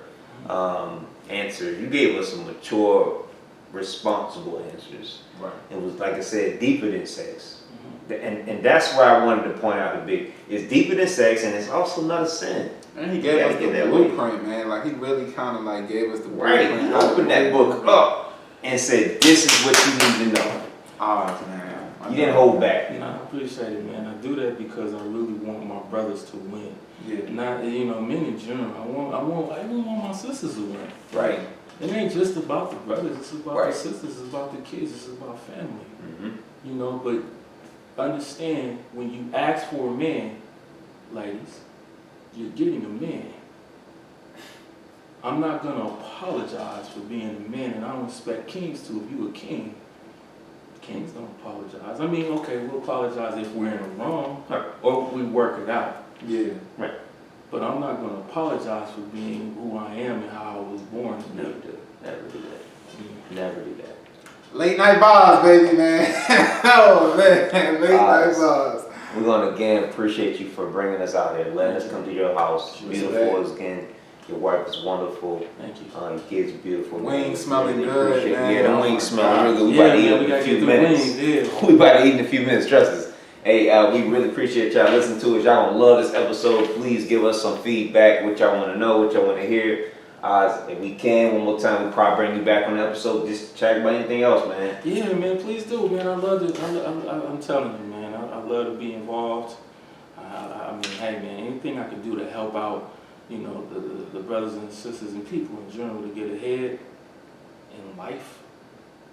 A: answers. You gave us some mature, responsible answers.
B: Right.
A: It was, like I said, deeper than sex. And that's where I wanted to point out the big. It's deeper than sex, and it's also not a sin.
B: And he gave us the blueprint, man. Like, he really kind of like gave us the blueprint.
A: Right. He opened that book up and said, this is what you need to know.
B: Oz, man.
A: You didn't hold back.
C: No, I appreciate it, man. I do that because I really want my brothers to win.
B: Yeah.
C: Not, men in general. I even want my sisters to win.
A: Right.
C: It ain't just about the brothers. It's about the sisters. It's about the kids. It's about family. But understand, when you ask for a man, ladies, you're getting a man. I'm not going to apologize for being a man, and I don't expect kings to. If you a king, kings don't apologize. I mean, okay, we'll apologize if we're in the wrong, or we work it out.
B: Yeah.
A: Right.
C: But I'm not going to apologize for being who I am and how I was born.
A: Never do. Never do that. Never do that.
B: Late night vibes, baby, man. Oh, man. Late night vibes.
A: We're going to again appreciate you for bringing us out here, letting us come to your house. Beautiful again. Your wife is wonderful.
C: Thank you.
A: Your kids are beautiful.
B: Wings smelling good, man.
A: Yeah, the wings smelling really good. We about to eat in a few minutes. We about to eat in a few minutes, trust us. Hey, we really appreciate y'all listening to us. Y'all gonna love this episode. Please give us some feedback, what y'all want to know, what y'all want to hear. If we can, one more time, we'll probably bring you back on the episode just to check about anything else, man.
C: Yeah, man, please do, man. I love it. I'm telling you, man. I love to be involved. I mean, hey, man, anything I can do to help out, the brothers and sisters and people in general to get ahead in life,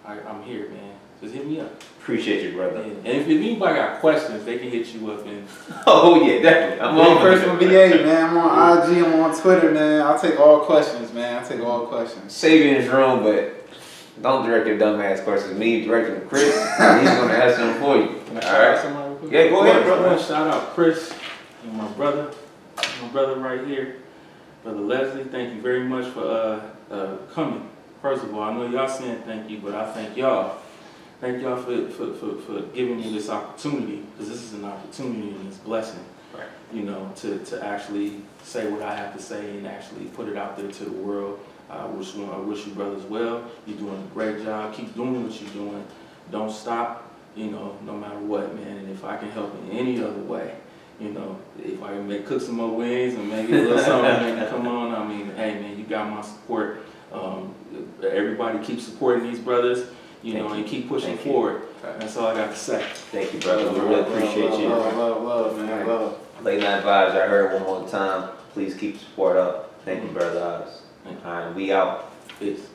C: I'm here, man. Just hit me up.
A: Appreciate you, brother.
C: Yeah. And if anybody got questions, they can hit you up. And
A: oh, yeah, definitely.
B: I'm on Personal VA, man. I'm on IG. I'm on Twitter, man. I'll take all questions, man. I'll take all questions.
A: Save you in his room, but don't direct your dumbass questions. Me directing to Chris, and he's going to answer them for you.
C: Can I shout out somebody real quick?
A: Yeah, go ahead,
C: I
A: brother.
C: want to shout out Chris and my brother right here, Brother Leslie. Thank you very much for coming. First of all, I know y'all saying thank you, but I thank y'all. Thank y'all for giving me this opportunity, because this is an opportunity and it's a blessing.
A: Right.
C: you know, to actually say what I have to say and actually put it out there to the world. I wish you brothers well. You're doing a great job. Keep doing what you're doing. Don't stop, you know, no matter what, man. And if I can help in any other way, you know, if I can cook some more wings and maybe a little something, man, come on. I mean, hey, man, you got my support. Everybody keep supporting these brothers, you know, and keep pushing forward. That's all I got to say.
A: Thank you, brother. We really appreciate you.
C: Love, man, love.
A: Late Night Vibes, I heard it one more time. Please keep support up. Thank you, brother Oz. All right, we out.
C: Peace.